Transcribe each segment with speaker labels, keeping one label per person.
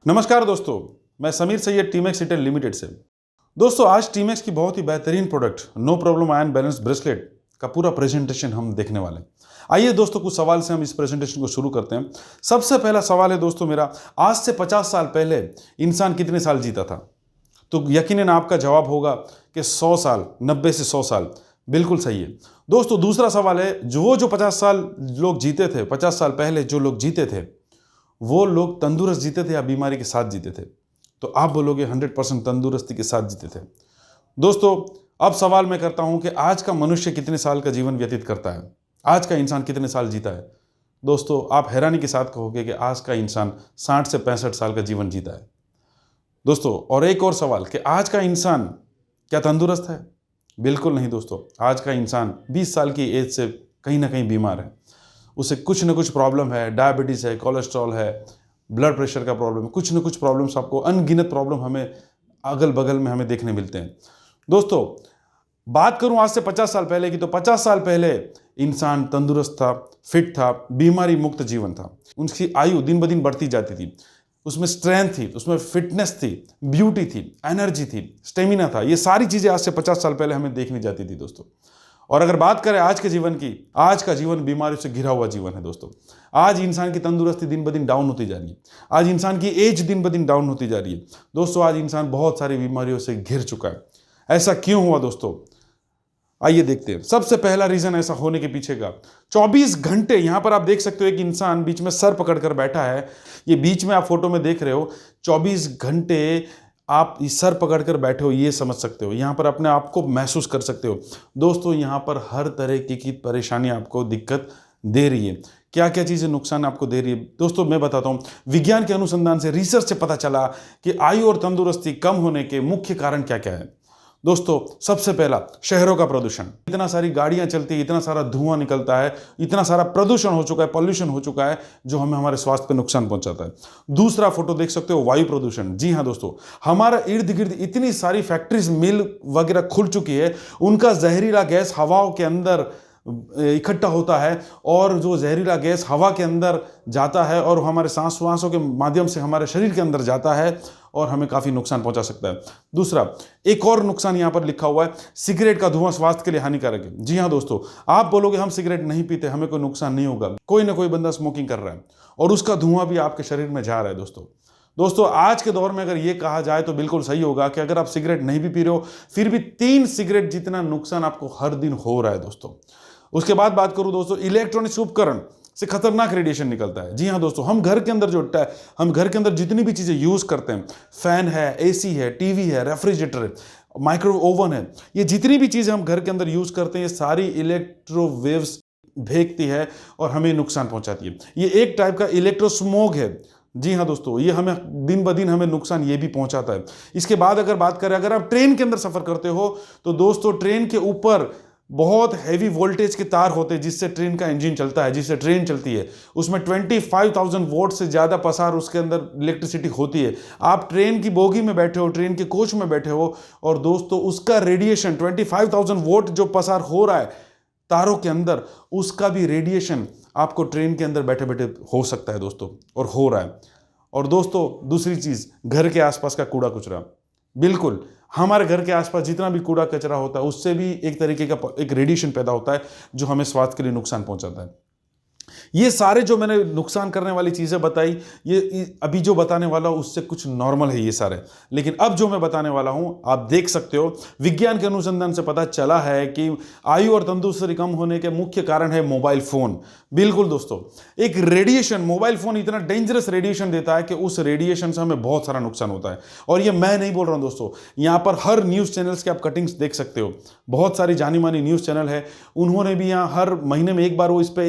Speaker 1: नमस्कार दोस्तों, मैं समीर सैयद टीमेक्स इंडिया लिमिटेड से। दोस्तों, आज टीमेक्स की बहुत ही बेहतरीन product no problem ion balance bracelet का पूरा प्रेजेंटेशन हम देखने वाले हैं। आइए दोस्तों, कुछ सवाल से हम इस प्रेजेंटेशन को शुरू करते हैं। सबसे पहला सवाल है दोस्तों मेरा, आज से 50 साल पहले इंसान कितने साल जीता था? तो यकीनन आपका जवाब होगा कि 100 साल, 90 से 100 साल। बिल्कुल सही है दोस्तों। दूसरा सवाल है, जो 50 साल लोग जीते थे, 50 साल पहले जो लोग जीते थे, वो लोग तंदुरुस्त जीते थे या बीमारी के साथ जीते थे? तो आप बोलोगे 100% तंदुरुस्ती के साथ जीते थे। दोस्तों, अब सवाल मैं करता हूं कि आज का मनुष्य कितने साल का जीवन व्यतीत करता है? आज का इंसान कितने साल जीता है? दोस्तों, आप हैरानी के साथ कहोगे कि आज का इंसान 60 से 65 साल का जीवन जीता है। दोस्तों, और एक और सवाल कि आज का इंसान क्या तंदुरुस्त है? बिल्कुल नहीं दोस्तों। आज का इंसान 20 साल की एज से कहीं ना कहीं बीमार है। उसे कुछ ना कुछ प्रॉब्लम है, डायबिटीज़ है, कोलेस्ट्रॉल है, ब्लड प्रेशर का प्रॉब्लम है, कुछ ना कुछ प्रॉब्लम्स, आपको अनगिनत प्रॉब्लम हमें अगल बगल में हमें देखने मिलते हैं। दोस्तों, बात करूं आज से 50 साल पहले की, तो 50 साल पहले इंसान तंदुरुस्त था, फिट था, बीमारी मुक्त जीवन था। उनकी आयु दिन ब दिन बढ़ती जाती थी। उसमें स्ट्रेंथ थी, उसमें फिटनेस थी, ब्यूटी थी, एनर्जी थी, स्टेमिना था। ये सारी चीज़ें आज से 50 साल पहले हमें देखनी जाती थी दोस्तों। और अगर बात करें आज के जीवन की, आज का जीवन बीमारियों से घिरा हुआ जीवन है दोस्तों। आज इंसान की तंदुरुस्ती दिन ब दिन डाउन होती जा रही है। आज इंसान की एज दिन ब दिन डाउन होती जा रही है दोस्तों। आज इंसान बहुत सारी बीमारियों से घिर चुका है। ऐसा क्यों हुआ दोस्तों? आइए देखते हैं। सबसे पहला रीजन ऐसा होने के पीछे का, 24 घंटे, यहां पर आप देख सकते हो एक इंसान बीच में सर पकड़कर बैठा है। ये बीच में आप फोटो में देख रहे हो, 24 घंटे आप इस सर पकड़कर बैठे हो, ये समझ सकते हो। यहाँ पर अपने आप को महसूस कर सकते हो दोस्तों। यहाँ पर हर तरह की परेशानी आपको दिक्कत दे रही है। क्या क्या चीज़ें नुकसान आपको दे रही है दोस्तों, मैं बताता हूँ। विज्ञान के अनुसंधान से, रिसर्च से पता चला कि आयु और तंदुरुस्ती कम होने के मुख्य कारण क्या क्या है दोस्तों। सबसे पहला, शहरों का प्रदूषण। इतना सारी गाड़ियां चलती है, इतना सारा धुआं निकलता है, इतना सारा प्रदूषण हो चुका है, पॉल्यूशन हो चुका है, जो हमें हमारे स्वास्थ्य पर नुकसान पहुंचाता है। दूसरा फोटो देख सकते हो, वायु प्रदूषण। जी हां दोस्तों, हमारा इर्द गिर्द इतनी सारी फैक्ट्रीज, मिल वगैरह खुल चुकी है, उनका जहरीला गैस हवाओं के अंदर इकट्ठा होता है, और जो जहरीला गैस हवा के अंदर जाता है और हमारे सांसों के माध्यम से हमारे शरीर के अंदर जाता है और हमें काफ़ी नुकसान पहुंचा सकता है। दूसरा, एक और नुकसान यहां पर लिखा हुआ है, सिगरेट का धुआं स्वास्थ्य के लिए हानिकारक है। जी हां दोस्तों, आप बोलोगे हम सिगरेट नहीं पीते, हमें कोई नुकसान नहीं होगा। कोई ना कोई बंदा स्मोकिंग कर रहा है और उसका धुआं भी आपके शरीर में जा रहा है दोस्तों। आज के दौर में अगर ये कहा जाए तो बिल्कुल सही होगा कि अगर आप सिगरेट नहीं भी पी रहे हो, फिर भी 3 सिगरेट जितना नुकसान आपको हर दिन हो रहा है दोस्तों। उसके बाद बात करूं दोस्तों, इलेक्ट्रॉनिक्स उपकरण से खतरनाक रेडिएशन निकलता है। जी हां दोस्तों, हम घर के अंदर जितनी भी चीजें यूज करते हैं, फैन है, एसी है, टीवी है, रेफ्रिजरेटर है, माइक्रोवेव ओवन है, ये जितनी भी चीजें हम घर के अंदर यूज करते हैं, ये सारी इलेक्ट्रोवेव्स फेंकती है और हमें नुकसान पहुंचाती है। ये एक टाइप का इलेक्ट्रोस्मोग है। जी हाँ दोस्तों, ये हमें दिन ब दिन हमें नुकसान ये भी पहुंचाता है। इसके बाद अगर बात करें, अगर आप ट्रेन के अंदर सफर करते हो तो दोस्तों, ट्रेन के ऊपर बहुत हैवी वोल्टेज के तार होते हैं जिससे ट्रेन का इंजन चलता है, जिससे ट्रेन चलती है। उसमें 25,000 वोल्ट से ज़्यादा पसार उसके अंदर इलेक्ट्रिसिटी होती है। आप ट्रेन की बोगी में बैठे हो, ट्रेन के कोच में बैठे हो, और दोस्तों उसका रेडिएशन 25,000 वोल्ट जो पसार हो रहा है तारों के अंदर, उसका भी रेडिएशन आपको ट्रेन के अंदर बैठे बैठे हो सकता है दोस्तों, और हो रहा है। और दोस्तों, दूसरी चीज़, घर के आसपास का कूड़ा कचरा। बिल्कुल, हमारे घर के आसपास जितना भी कूड़ा कचरा होता है, उससे भी एक तरीके का एक रेडिएशन पैदा होता है जो हमें स्वास्थ्य के लिए नुकसान पहुंचाता है। ये सारे जो मैंने नुकसान करने वाली चीज़ें बताई, ये अभी जो बताने वाला हूं उससे कुछ नॉर्मल है ये सारे। लेकिन अब जो मैं बताने वाला हूं, आप देख सकते हो, विज्ञान के अनुसंधान से पता चला है कि आयु और तंदुरुस्ती कम होने के मुख्य कारण है मोबाइल फोन। बिल्कुल दोस्तों, एक रेडिएशन, मोबाइल फोन इतना डेंजरस रेडिएशन देता है कि उस रेडिएशन से हमें बहुत सारा नुकसान होता है। और ये मैं नहीं बोल रहा हूं दोस्तों, यहां पर हर न्यूज़ चैनल्स के आप कटिंग्स देख सकते हो। बहुत सारी जानी मानी न्यूज़ चैनल है, उन्होंने भी यहाँ हर महीने में एक बार वो इस पर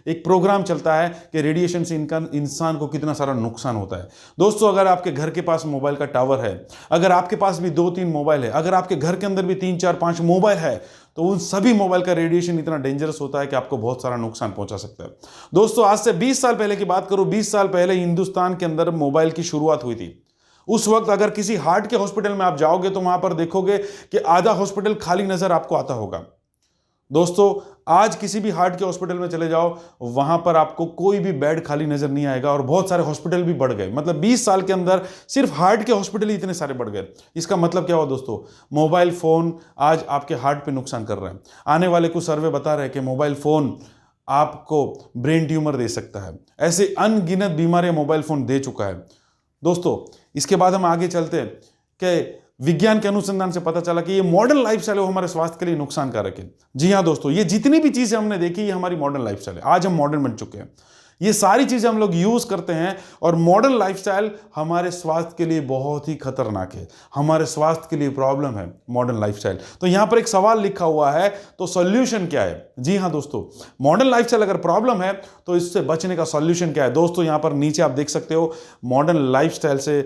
Speaker 1: एक प्रोग्राम चलता है कि रेडिएशन से इंसान को कितना सारा नुकसान होता है। दोस्तों, अगर आपके घर के पास मोबाइल का टावर है, अगर आपके पास भी 2-3 मोबाइल है, अगर आपके घर के अंदर भी 3-4-5 मोबाइल है, तो उन सभी मोबाइल का रेडिएशन इतना डेंजरस होता है कि आपको बहुत सारा नुकसान पहुंचा सकता है दोस्तों। आज से 20 साल पहले की बात करूं, 20 साल पहले हिंदुस्तान के अंदर मोबाइल की शुरुआत हुई थी। उस वक्त अगर किसी हार्ट के हॉस्पिटल में आप जाओगे तो वहां पर देखोगे कि आधा हॉस्पिटल खाली नजर आपको आता होगा दोस्तों आज किसी भी हार्ट के हॉस्पिटल में चले जाओ, वहां पर आपको कोई भी बेड खाली नजर नहीं आएगा और बहुत सारे हॉस्पिटल भी बढ़ गए। मतलब 20 साल के अंदर सिर्फ हार्ट के हॉस्पिटल ही इतने सारे बढ़ गए। इसका मतलब क्या हुआ दोस्तों? मोबाइल फोन आज आपके हार्ट पे नुकसान कर रहे हैं। आने वाले कुछ सर्वे बता रहे हैं कि मोबाइल फोन आपको ब्रेन ट्यूमर दे सकता है। ऐसे अनगिनत बीमारियां मोबाइल फोन दे चुका है। दोस्तों इसके बाद हम आगे चलते हैं कि विज्ञान के अनुसंधान से पता चला कि ये मॉडर्न लाइफस्टाइल है वो हमारे स्वास्थ्य के लिए नुकसानकारक है। जी हां दोस्तों, ये जितनी भी चीजें हमने देखी ये हमारी मॉडर्न लाइफस्टाइल है। आज हम मॉडर्न बन चुके हैं, ये सारी चीजें हम लोग यूज करते हैं और मॉडर्न लाइफस्टाइल हमारे स्वास्थ्य के लिए बहुत ही खतरनाक है, हमारे स्वास्थ्य के लिए प्रॉब्लम है मॉडर्न लाइफस्टाइल। तो यहां पर एक सवाल लिखा हुआ है, तो सॉल्यूशन क्या है? जी हां दोस्तों, मॉडर्न लाइफस्टाइल अगर प्रॉब्लम है तो इससे बचने का सॉल्यूशन क्या है? दोस्तों यहां पर नीचे आप देख सकते हो, मॉडर्न लाइफस्टाइल से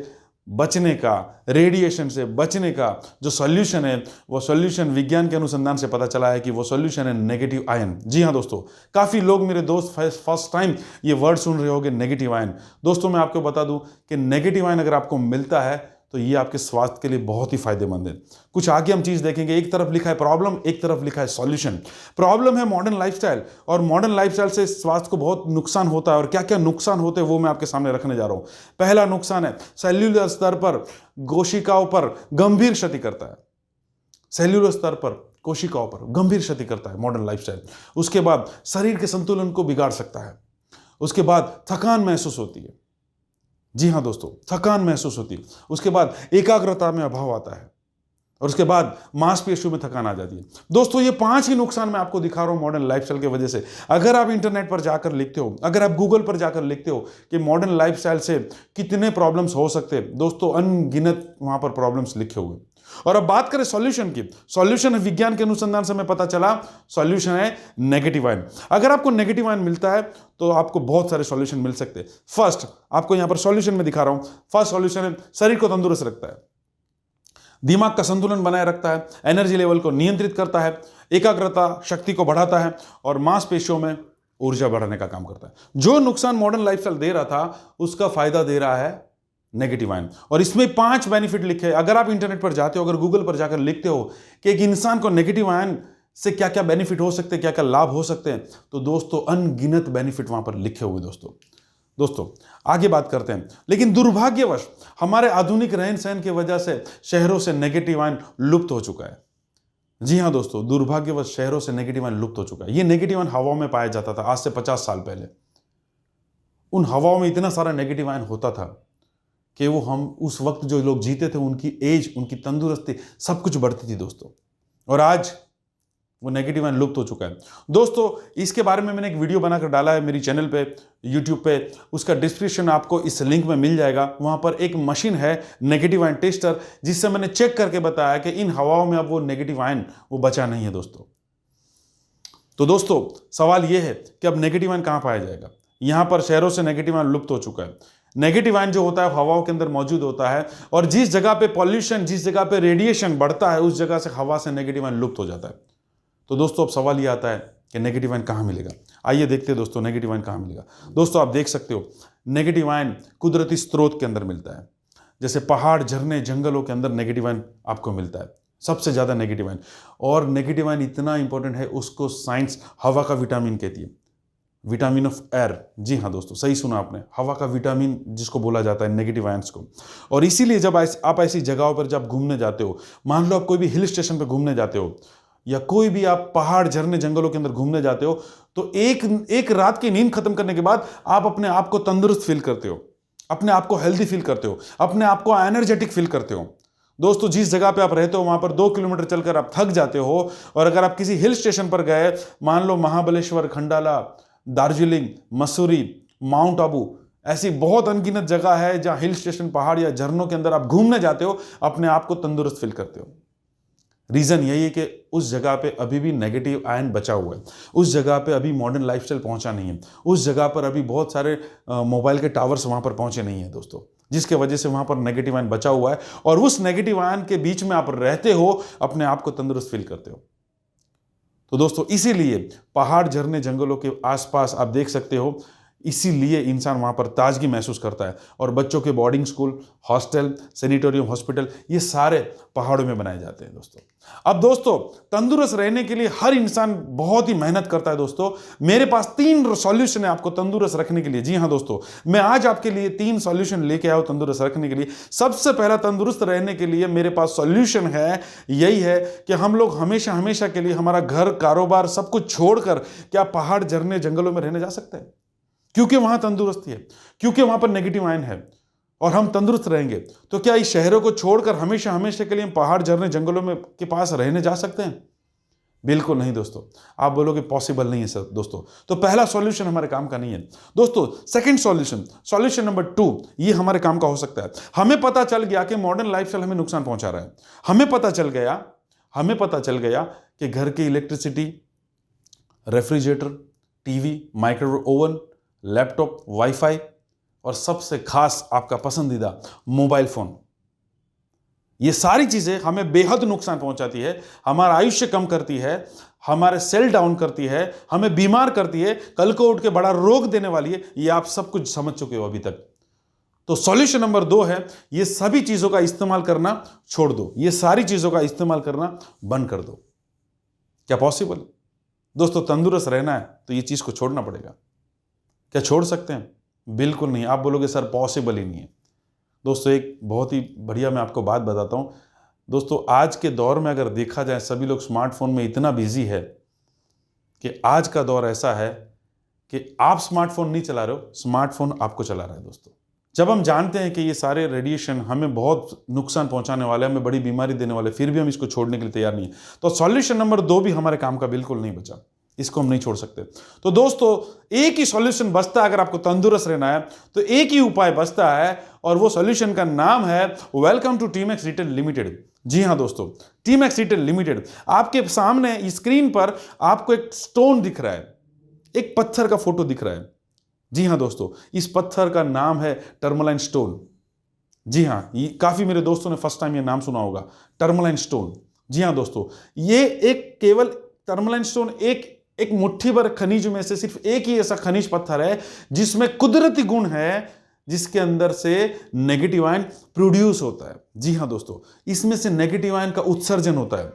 Speaker 1: बचने का, रेडिएशन से बचने का जो सॉल्यूशन है, वो सॉल्यूशन विज्ञान के अनुसंधान से पता चला है कि वो सॉल्यूशन है नेगेटिव आयन। जी हां दोस्तों, काफी लोग मेरे दोस्त फर्स्ट टाइम ये वर्ड सुन रहे होंगे, नेगेटिव आयन। दोस्तों मैं आपको बता दूं कि नेगेटिव आयन अगर आपको मिलता है तो ये आपके स्वास्थ्य के लिए बहुत ही फायदेमंद है। कुछ आगे हम चीज देखेंगे, एक तरफ लिखा है प्रॉब्लम, एक तरफ लिखा है सॉल्यूशन। प्रॉब्लम है मॉडर्न लाइफस्टाइल और मॉडर्न लाइफस्टाइल से स्वास्थ्य को बहुत नुकसान होता है और क्या क्या नुकसान होते हैं वो मैं आपके सामने रखने जा रहा हूं। पहला नुकसान है सेल्यूलर स्तर पर कोशिकाओं पर गंभीर क्षति करता है। सेल्यूलर स्तर पर कोशिकाओं पर गंभीर क्षति करता है मॉडर्न लाइफस्टाइल। उसके बाद शरीर के संतुलन को बिगाड़ सकता है। उसके बाद थकान महसूस होती है। जी हां दोस्तों, थकान महसूस होती है। उसके बाद एकाग्रता में अभाव आता है और उसके बाद मांसपेशियों में थकान आ जाती है। दोस्तों ये 5 ही नुकसान मैं आपको दिखा रहा हूं मॉडर्न लाइफस्टाइल की वजह से। अगर आप इंटरनेट पर जाकर लिखते हो, अगर आप गूगल पर जाकर लिखते हो कि मॉडर्न लाइफस्टाइल से कितने प्रॉब्लम्स हो सकते हैं, दोस्तों अनगिनत वहां पर प्रॉब्लम्स लिखे हुए। और अब बात करें सॉल्यूशन की, सॉल्यूशन है विज्ञान के अनुसंधान से हमें पता चला, सॉल्यूशन है नेगेटिव आयन। अगर आपको नेगेटिव आयन मिलता है तो आपको बहुत सारे सॉल्यूशन मिल सकते हैं। फर्स्ट आपको यहां पर सॉल्यूशन में दिखा रहा हूं, फर्स्ट सॉल्यूशन है शरीर को तंदुरुस्त रखता है, दिमाग का संतुलन बनाए रखता है, एनर्जी लेवल को नियंत्रित करता है, एकाग्रता शक्ति को बढ़ाता है और मांसपेशियों में ऊर्जा बढ़ाने का काम करता है। जो नुकसान मॉडर्न लाइफस्टाइल दे रहा था उसका फायदा दे रहा है नेगेटिव आयन। और इसमें 5 बेनिफिट लिखे हैं। अगर आप इंटरनेट पर जाते हो, अगर गूगल पर जाकर लिखते हो कि एक इंसान को नेगेटिव आयन से क्या क्या बेनिफिट हो सकते हैं, क्या क्या लाभ हो सकते हैं, तो दोस्तों अनगिनत बेनिफिट वहां पर लिखे हुए। दोस्तों आगे बात करते हैं। लेकिन दुर्भाग्यवश हमारे आधुनिक रहन सहन की वजह से शहरों से नेगेटिव आयन लुप्त हो चुका है। जी हां दोस्तों, दुर्भाग्यवश शहरों से नेगेटिव आयन लुप्त हो चुका है। ये नेगेटिव आयन हवाओं में पाया जाता था आज से 50 साल पहले। उन हवाओं में इतना सारा नेगेटिव आयन होता था कि वो हम उस वक्त जो लोग जीते थे उनकी एज, उनकी तंदुरुस्ती सब कुछ बढ़ती थी दोस्तों। और आज वो नेगेटिव आयन लुप्त हो चुका है। दोस्तों इसके बारे में मैंने एक वीडियो बनाकर डाला है मेरी चैनल पे, यूट्यूब पे, उसका डिस्क्रिप्शन आपको इस लिंक में मिल जाएगा। वहां पर एक मशीन है नेगेटिव आयन टेस्टर, जिससे मैंने चेक करके बताया कि इन हवाओं में अब वो नेगेटिव आयन वो बचा नहीं है दोस्तों। तो दोस्तों सवाल यह है कि अब नेगेटिव आयन कहां पाया जाएगा? यहां पर शहरों से नेगेटिव आयन लुप्त हो चुका है। नेगेटिव आयन जो होता है हवाओं के अंदर मौजूद होता है और जिस जगह पे पॉल्यूशन, जिस जगह पे रेडिएशन बढ़ता है उस जगह से हवा से नेगेटिव आयन लुप्त हो जाता है। तो दोस्तों अब सवाल ये आता है कि नेगेटिव आयन कहां मिलेगा? आइए देखते हैं दोस्तों नेगेटिव आयन कहां मिलेगा। दोस्तों आप देख सकते हो नेगेटिव आयन कुदरती स्रोत के अंदर मिलता है। जैसे पहाड़, झरने, जंगलों के अंदर नेगेटिव आयन आपको मिलता है, सबसे ज्यादा नेगेटिव आयन। और नेगेटिव आयन इतना इंपॉर्टेंट है, उसको साइंस हवा का विटामिन कहती है, विटामिन ऑफ एयर। जी हाँ दोस्तों, सही सुना आपने, हवा का विटामिन जिसको बोला जाता है नेगेटिव आयंस को। और इसीलिए जब आप ऐसी जगहों पर जब घूमने जाते हो, मान लो आप कोई भी हिल स्टेशन पर घूमने जाते हो या कोई भी आप पहाड़, झरने, जंगलों के अंदर घूमने जाते हो, तो एक रात की नींद खत्म करने के बाद आप अपने आप को तंदुरुस्त फील करते हो, अपने आप को हेल्दी फील करते हो, अपने आप को एनर्जेटिक फील करते हो। दोस्तों जिस जगह पे आप रहते हो वहां पर 2 किलोमीटर चलकर आप थक जाते हो, और अगर आप किसी हिल स्टेशन पर गए, मान लो महाबलेश्वर, खंडाला, दार्जिलिंग, मसूरी, माउंट आबू, ऐसी बहुत अनगिनत जगह है जहां हिल स्टेशन, पहाड़ या झरनों के अंदर आप घूमने जाते हो, अपने आप को तंदुरुस्त फील करते हो। रीजन यही है कि उस जगह पे अभी भी नेगेटिव आयन बचा हुआ है, उस जगह पे अभी मॉडर्न लाइफस्टाइल पहुंचा नहीं है, उस जगह पर अभी बहुत सारे मोबाइल के टावर्स वहां पर पहुंचे नहीं है दोस्तों, जिसके वजह से वहां पर नेगेटिव आयन बचा हुआ है। और उस नेगेटिव आयन के बीच में आप रहते हो, अपने आप को तंदुरुस्त फील करते हो। तो दोस्तों इसीलिए पहाड़, झरने, जंगलों के आसपास आप देख सकते हो इसीलिए इंसान वहाँ पर ताजगी महसूस करता है। और बच्चों के boarding school, hostel, sanatorium, hospital, ये सारे पहाड़ों में बनाए जाते हैं दोस्तों। अब दोस्तों, तंदुरुस्त रहने के लिए हर इंसान बहुत ही मेहनत करता है दोस्तों। मेरे पास 3 सॉल्यूशन है आपको तंदुरुस्त रखने के लिए। जी हाँ दोस्तों, मैं आज आपके लिए 3 सॉल्यूशन लेके आया हूं तंदुरुस्त रखने के लिए। सबसे पहला, तंदुरुस्त रहने के लिए मेरे पास सॉल्यूशन है, यही है कि हम लोग हमेशा हमेशा के लिए हमारा घर, कारोबार सब कुछ छोड़कर क्या पहाड़, झरने, जंगलों में रहने जा सकते हैं? क्योंकि वहां तंदुरुस्ती है, क्योंकि वहां पर नेगेटिव आयन है और हम तंदुरुस्त रहेंगे। तो क्या इस शहरों को छोड़कर हमेशा हमेशा के लिए हम पहाड़, झरने, जंगलों में के पास रहने जा सकते हैं? बिल्कुल नहीं दोस्तों। आप बोलोगे पॉसिबल नहीं है सर दोस्तों, तो पहला सॉल्यूशन हमारे काम का नहीं है दोस्तों। सेकंड सॉल्यूशन नंबर 2, ये हमारे काम का हो सकता है। हमें पता चल गया कि मॉडर्न लाइफस्टाइल हमें नुकसान पहुंचा रहा है। हमें पता चल गया कि घर की electricity, refrigerator, TV, microwave oven, laptop, wifi और सबसे खास आपका पसंदीदा मोबाइल फोन, ये सारी चीजें हमें बेहद नुकसान पहुंचाती है, हमारा आयुष्य कम करती है, हमारे सेल डाउन करती है, हमें बीमार करती है, कल को उठ के बड़ा रोग देने वाली है। ये आप सब कुछ समझ चुके हो अभी तक। तो सॉल्यूशन नंबर 2 है, ये सभी चीजों का इस्तेमाल करना छोड़ दो, ये सारी चीजों का इस्तेमाल करना बंद कर दो। क्या पॉसिबल दोस्तों? तंदुरुस्त रहना है तो ये चीज को छोड़ना पड़ेगा। क्या छोड़ सकते हैं? बिल्कुल नहीं। आप बोलोगे सर पॉसिबल ही नहीं है। दोस्तों, एक बहुत ही बढ़िया मैं आपको बात बताता हूं दोस्तों। आज के दौर में अगर देखा जाए, सभी लोग स्मार्टफोन में इतना बिजी है कि आज का दौर ऐसा है कि आप स्मार्टफोन नहीं चला रहे हो, स्मार्टफोन आपको चला रहा है दोस्तों। जब हम जानते हैं कि ये सारे रेडिएशन हमें बहुत नुकसान पहुंचाने वाले, हमें बड़ी बीमारी देने वाले, फिर भी हम इसको छोड़ने के लिए तैयार नहीं है, तो सॉल्यूशन नंबर 2 भी हमारे काम का बिल्कुल नहीं बचा। इसको हम नहीं छोड़ सकते। तो दोस्तों, एक ही सॉल्यूशन बचता है। अगर आपको तंदुरुस्त रहना है तो एक ही उपाय बचता है, और वो सॉल्यूशन का नाम है welcome to Timax retail limited. जी हां दोस्तों, टीमैक्स रिटेल लिमिटेड। आपके सामने स्क्रीन पर आपको एक स्टोन दिख रहा है, एक पत्थर का फोटो दिख रहा है। जी हां दोस्तों, इस पत्थर का नाम है टर्मलाइन स्टोन। जी हां, ये काफी मेरे दोस्तों ने फर्स्ट टाइम ये नाम सुना होगा, टर्मलाइन स्टोन। जी हां दोस्तों, ये एक केवल टर्मलाइन स्टोन एक मुट्ठी भर खनिज में से सिर्फ एक ही ऐसा खनिज पत्थर है जिसमें कुदरती गुण है, जिसके अंदर से नेगेटिव आयन प्रोड्यूस होता है। जी हां दोस्तों, इसमें से नेगेटिव आयन का उत्सर्जन होता है।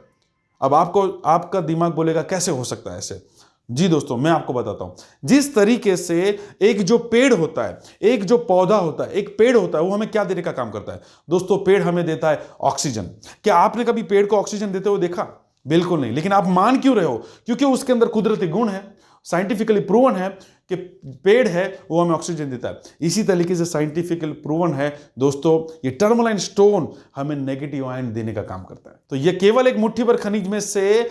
Speaker 1: अब आपका दिमाग बोलेगा कैसे हो सकता है ऐसे? जी दोस्तों, मैं आपको बताता हूं। जिस तरीके से एक जो पेड़ होता है, एक जो पौधा होता है, एक पेड़ होता है, वो हमें क्या देने का काम करता है दोस्तों? पेड़ हमें देता है ऑक्सीजन। क्या आपने कभी पेड़ को ऑक्सीजन देते हुए देखा? बिल्कुल नहीं। लेकिन आप मान क्यों रहे हो? क्योंकि उसके अंदर कुदरती गुण है, साइंटिफिकली प्रूवन है कि पेड़ है वो हमें ऑक्सीजन देता है। इसी तरीके से साइंटिफिकली प्रूवन है दोस्तों, ये टर्मलाइन स्टोन हमें नेगेटिव आयन देने का काम करता है। तो ये केवल एक मुट्ठी भर खनिज में से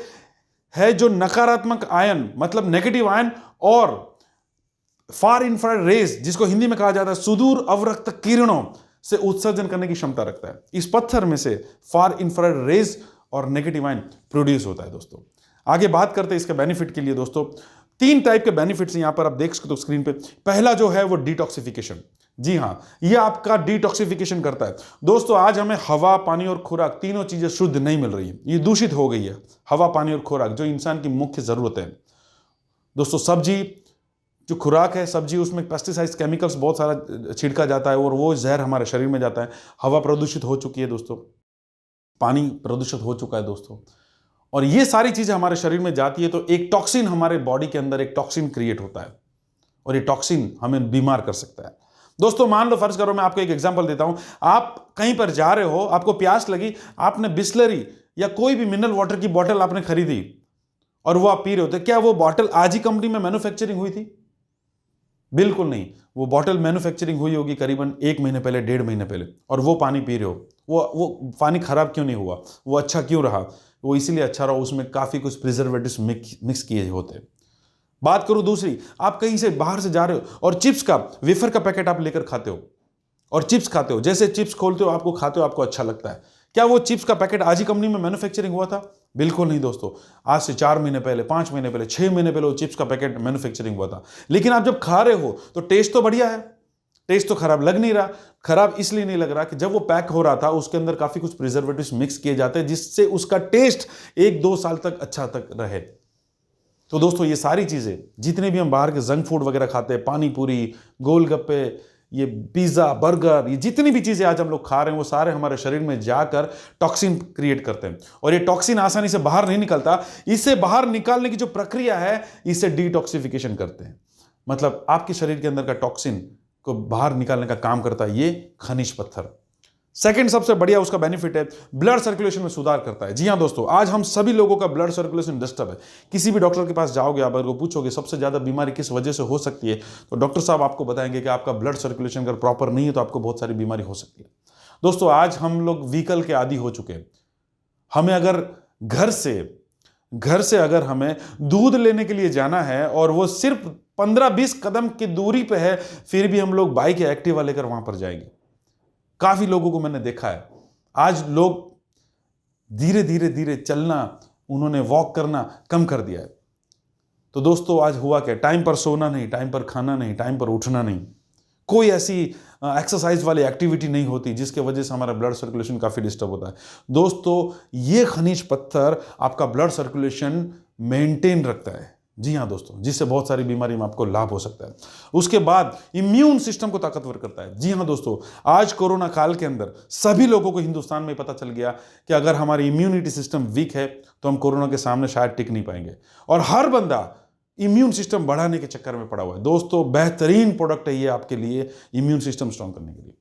Speaker 1: है जो नकारात्मक आयन, मतलब नेगेटिव आयन, और फार इंफ्रारेड रेज, जिसको हिंदी में कहा जाता है सुदूर अवरक्त किरणों, से उत्सर्जन करने की क्षमता रखता है। इस पत्थर में से फार इंफ्रारेड रेज और नेगेटिव आयन प्रोड्यूस होता है दोस्तों। आगे बात करते हैं इसके बेनिफिट के लिए दोस्तों। 3 टाइप के बेनिफिट्स यहां पर आप देख सकते हो स्क्रीन पे। पहला जो है वो डिटॉक्सिफिकेशन। जी हां, ये आपका डिटॉक्सिफिकेशन करता है दोस्तों। आज हमें हवा, पानी और खुराक, तीनों चीजें शुद्ध नहीं मिल रही है, ये दूषित हो गई है। हवा, पानी और खुराक जो इंसान की मुख्य जरूरत है दोस्तों। सब्जी जो खुराक है, सब्जी, उसमें पेस्टिसाइड्स, केमिकल्स बहुत सारा छिड़का जाता है और वो जहर हमारे शरीर में जाता है। हवा प्रदूषित हो चुकी है दोस्तों, पानी प्रदूषित हो चुका है दोस्तों, और ये सारी चीजें हमारे शरीर में जाती है तो एक टॉक्सिन, हमारे बॉडी के अंदर एक टॉक्सिन क्रिएट होता है और ये टॉक्सिन हमें बीमार कर सकता है दोस्तों। मान लो, फर्ज करो, मैं आपको एक एग्जांपल देता हूं। आप कहीं पर जा रहे हो, आपको प्यास लगी, आपने बिस्लरी या कोई भी मिनरल वाटर की बोतल आपने खरीदी और वो आप पी रहे हो, तो क्या वो बोतल आज ही कंपनी में मैन्युफैक्चरिंग हुई थी? बिल्कुल नहीं। वो बोतल मैन्युफैक्चरिंग हुई होगी करीबन 1 महीने पहले, 1.5 महीने पहले, और वो पानी पी रहे हो। वो पानी खराब क्यों नहीं हुआ? वो अच्छा क्यों रहा? वो इसीलिए अच्छा रहा, उसमें काफी कुछ प्रिजर्वेटिव्स मिक्स किए होते। बात करूं दूसरी, आप कहीं से बाहर से जा रहे हो और चिप्स का, वेफर का पैकेट आप लेकर खाते हो और चिप्स खाते हो। जैसे चिप्स खोलते हो, आपको खाते हो, आपको अच्छा लगता है। क्या वो चिप्स का पैकेट आज ही कंपनी में मैन्युफैक्चरिंग हुआ था? बिल्कुल नहीं दोस्तों। आज से 4 महीने पहले, 5 महीने पहले, 6 महीने पहले वो चिप्स का पैकेट मैन्युफैक्चरिंग हुआ था। लेकिन आप जब खा रहे हो तो टेस्ट तो बढ़िया है, टेस्ट तो खराब लग नहीं रहा। खराब इसलिए नहीं लग रहा कि जब वो पैक हो रहा था उसके अंदर काफी कुछ प्रिजर्वेटिव्स मिक्स किए जाते हैं जिससे उसका टेस्ट 1-2 साल तक अच्छा तक रहे। तो दोस्तों ये सारी चीज़ें, जितने भी हम बाहर के जंक फूड वगैरह खाते हैं, पानी पूरी, गोलगप्पे, ये पिज़्ज़ा, बर्गर, ये जितनी भी चीज़ें आज हम लोग खा रहे हैं वो सारे हमारे शरीर में जाकर टॉक्सिन क्रिएट करते हैं। और ये टॉक्सिन आसानी से बाहर नहीं निकलता। इसे बाहर निकालने की जो प्रक्रिया है, इसे डिटॉक्सिफिकेशन करते हैं। मतलब आपके शरीर के अंदर का टॉक्सिन को बाहर निकालने का काम करता है ये खनिज पत्थर। सेकंड सबसे बढ़िया उसका बेनिफिट है, ब्लड सर्कुलेशन में सुधार करता है। जी हाँ दोस्तों, आज हम सभी लोगों का ब्लड सर्कुलेशन डिस्टर्ब है। किसी भी डॉक्टर के पास जाओगे, आप अगर वो पूछोगे सबसे ज्यादा बीमारी किस वजह से हो सकती है, तो डॉक्टर साहब आपको बताएंगे कि आपका ब्लड सर्कुलेशन अगर प्रॉपर नहीं है तो आपको बहुत सारी बीमारी हो सकती है। दोस्तों आज हम लोग व्हीकल के आदी हो चुके हैं। हमें अगर घर से अगर हमें दूध लेने के लिए जाना है और वो सिर्फ 15-20 कदम की दूरी पे है, फिर भी हम लोग बाइक या एक्टिवा लेकर वहां पर जाएंगे। काफी लोगों को मैंने देखा है, आज लोग धीरे धीरे धीरे चलना, उन्होंने वॉक करना कम कर दिया है। तो दोस्तों आज हुआ क्या, टाइम पर सोना नहीं, टाइम पर खाना नहीं, टाइम पर उठना नहीं, कोई ऐसी एक्सरसाइज वाली एक्टिविटी नहीं होती जिसके वजह से हमारा ब्लड सर्कुलेशन काफी डिस्टर्ब होता है। दोस्तों ये खनिज पत्थर आपका ब्लड सर्कुलेशन मेंटेन रखता है। जी हाँ दोस्तों, जिससे बहुत सारी बीमारी में आपको लाभ हो सकता है। उसके बाद इम्यून सिस्टम को ताकतवर करता है। जी हाँ दोस्तों, आज कोरोना काल के अंदर सभी लोगों को हिंदुस्तान में पता चल गया कि अगर हमारी इम्यूनिटी सिस्टम वीक है तो हम कोरोना के सामने शायद टिक नहीं पाएंगे। और हर बंदा इम्यून सिस्टम बढ़ाने के चक्कर में पड़ा हुआ है। दोस्तों बेहतरीन प्रोडक्ट है ये आपके लिए, इम्यून सिस्टम स्ट्रांग करने के लिए।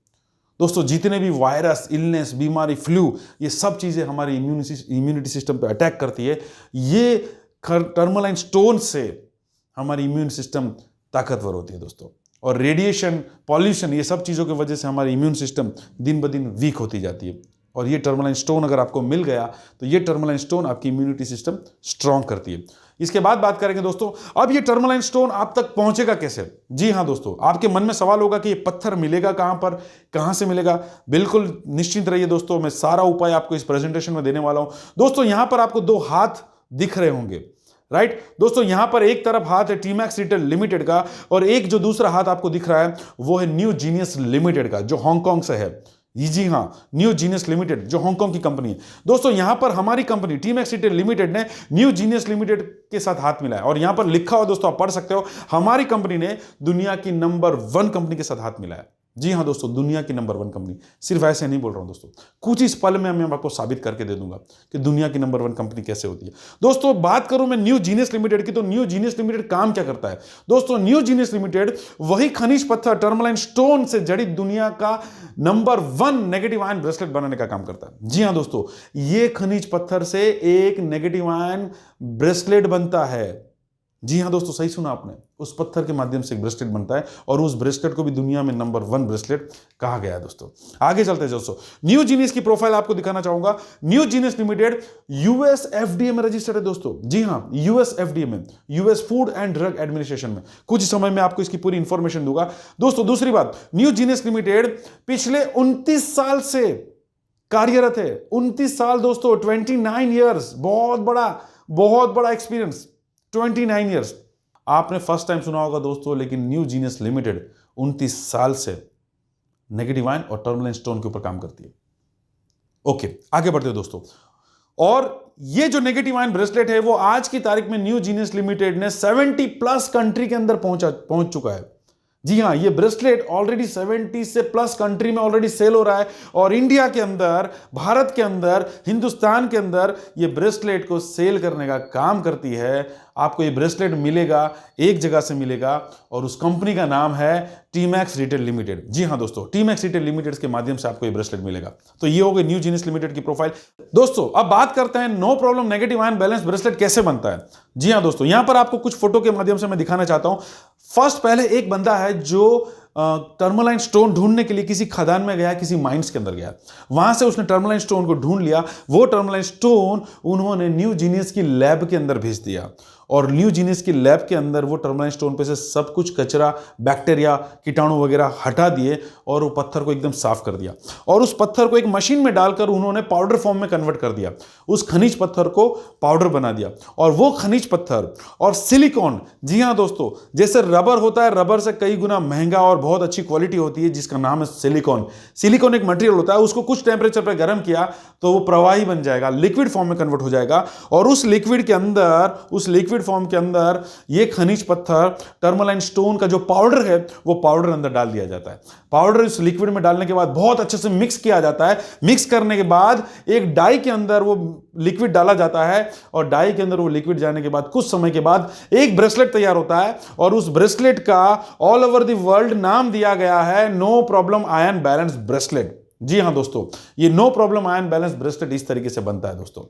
Speaker 1: दोस्तों जितने भी वायरस, इलनेस, बीमारी, फ्लू, ये सब चीजें हमारी इम्यूनिटी सिस्टम पे अटैक करती है। ये टर्मलाइन स्टोन से हमारी इम्यून सिस्टम ताकतवर होती है दोस्तों। और रेडिएशन, पॉल्यूशन, ये सब चीज़ों की वजह से हमारी इम्यून सिस्टम दिन ब दिन वीक होती जाती है। और ये टर्मलाइन स्टोन अगर आपको मिल गया तो ये टर्मलाइन स्टोन आपकी इम्यूनिटी सिस्टम स्ट्रांग करती है। इसके बाद बात करेंगे दोस्तों, अब ये टर्मलाइन स्टोन आप तक पहुंचेगा कैसे। जी हाँ दोस्तों, आपके मन में सवाल होगा कि ये पत्थर मिलेगा कहां पर, कहां से मिलेगा। बिल्कुल निश्चिंत रहिए दोस्तों, मैं सारा उपाय आपको इस प्रेजेंटेशन में देने वाला हूं। दोस्तों यहां पर आपको 2 हाथ दिख रहे होंगे, राइट। दोस्तों यहां पर एक तरफ हाथ है टीमैक्स रिटेल लिमिटेड का, और एक जो दूसरा हाथ आपको दिख रहा है वो है न्यू जीनियस लिमिटेड का, जो हांगकांग से है। जी हाँ, न्यू जीनियस लिमिटेड जो हांगकांग की कंपनी है। दोस्तों यहां पर हमारी कंपनी टीमैक्स रिटेल लिमिटेड ने न्यू जीनियस लिमिटेड के साथ हाथ मिलाया, और यहां पर लिखा हुआ दोस्तों आप पढ़ सकते हो, हमारी कंपनी ने दुनिया की नंबर 1 कंपनी के साथ हाथ मिलाया। जी हाँ दोस्तों, दुनिया की नंबर 1 कंपनी। सिर्फ ऐसे नहीं बोल रहा हूं दोस्तों, कुछ इस पल में मैं आपको साबित करके दे दूंगा कि दुनिया की नंबर 1 कंपनी कैसे होती है। दोस्तों बात करूं मैं न्यू जीनियस लिमिटेड की, तो न्यू जीनियस लिमिटेड काम क्या करता है। दोस्तों न्यू जीनियस लिमिटेड वही खनिज पत्थर टर्मलाइन स्टोन से जड़ी दुनिया का नंबर 1 नेगेटिव आयन ब्रेसलेट बनाने का काम करता है। जी हाँ दोस्तों, ये खनिज पत्थर से एक नेगेटिव आयन ब्रेसलेट बनता है। जी हाँ दोस्तों, सही सुना आपने, उस पत्थर के माध्यम से एक ब्रेसलेट बनता है, और उस ब्रेसलेट को भी दुनिया में नंबर 1 ब्रेसलेट कहा गया है। दोस्तों आगे चलते हैं दोस्तों, न्यू जीनियस की प्रोफाइल आपको दिखाना चाहूंगा। New genius limited US FDA में रजिस्टर्ड है दोस्तों। जी हाँ, यूएस एफडीए में, US food and drug administration में। कुछ समय में आपको इसकी पूरी इंफॉर्मेशन दूंगा। दोस्तों दूसरी बात, न्यू जीनियस लिमिटेड पिछले 29 साल से कार्यरत है। 29 साल दोस्तों, 29 ईयर्स, बहुत बड़ा एक्सपीरियंस, 29 ईयर्स। आपने फर्स्ट टाइम सुना होगा दोस्तों, लेकिन न्यू जीनियस लिमिटेड 29 साल से नेगेटिव आयन और टर्मलाइन स्टोन के ऊपर काम करती है। ओके, आगे बढ़ते हैं दोस्तों। और ये जो नेगेटिव आयन ब्रेसलेट है वो आज की तारीख में न्यू जीनियस लिमिटेड ने 70+ कंट्री के अंदर पहुंच चुका है। जी हाँ, ये ब्रेसलेट ऑलरेडी 70 से प्लस कंट्री में ऑलरेडी सेल हो रहा है, और इंडिया के अंदर, भारत के अंदर, हिंदुस्तान के अंदर ये ब्रेसलेट को सेल करने का काम करती है। आपको ये ब्रेसलेट मिलेगा, एक जगह से मिलेगा, और उस कंपनी का नाम है टीमैक्स रिटेल लिमिटेड। जी हाँ दोस्तों, टीमैक्स रिटेल लिमिटेड के माध्यम से आपको ये ब्रेसलेट मिलेगा। तो ये हो गई न्यू जीनियस लिमिटेड की प्रोफाइल। दोस्तों अब बात करते हैं no problem negative ion balance bracelet कैसे बनता है। जी हाँ दोस्तों, यहां पर आपको कुछ फोटो के माध्यम से मैं दिखाना चाहता हूं। फर्स्ट, पहले एक बंदा है जो टर्मलाइन स्टोन ढूंढने के लिए किसी खदान में गया, किसी माइंस के अंदर गया, वहां से उसने टर्मलाइन स्टोन को ढूंढ लिया। वो टर्मलाइन स्टोन उन्होंने न्यू जीनियस की लैब के अंदर भेज दिया, और न्यू जीनियस की लैब के अंदर वो टर्मलाइन स्टोन पे से सब कुछ कचरा, बैक्टीरिया, कीटाणु वगैरह हटा दिए, और वो पत्थर को एकदम साफ कर दिया, और उस पत्थर को एक मशीन में डालकर उन्होंने पाउडर फॉर्म में कन्वर्ट कर दिया। उस खनिज पत्थर को पाउडर बना दिया, और वो खनिज पत्थर और सिलिकॉन, जी हाँ दोस्तों, जैसे रबर होता है, रबर से कई गुना महंगा और बहुत अच्छी क्वालिटी होती है जिसका नाम है सिलिकॉन। सिलिकॉन एक मटेरियल होता है, उसको कुछ टेम्परेचर पर गर्म किया तो वो प्रवाही बन जाएगा, लिक्विड फॉर्म में कन्वर्ट हो जाएगा, और उस लिक्विड लिक्विड फॉर्म के अंदर ये खनिज पत्थर टर्मलाइन स्टोन का जो पाउडर है वो पाउडर अंदर डाल दिया जाता है। पाउडर इस लिक्विड में डालने के बाद बहुत अच्छे से मिक्स किया जाता है। मिक्स करने के बाद एक डाई के अंदर वो लिक्विड डाला जाता है और डाई के अंदर वो लिक्विड जाने के बाद कुछ समय के बाद एक ब्रेसलेट तैयार होता है और उस ब्रेसलेट का ऑल ओवर द वर्ल्ड नाम दिया गया है no problem ion balance bracelet. जी हां दोस्तों, ये no problem ion balance bracelet इस तरीके से बनता है दोस्तों।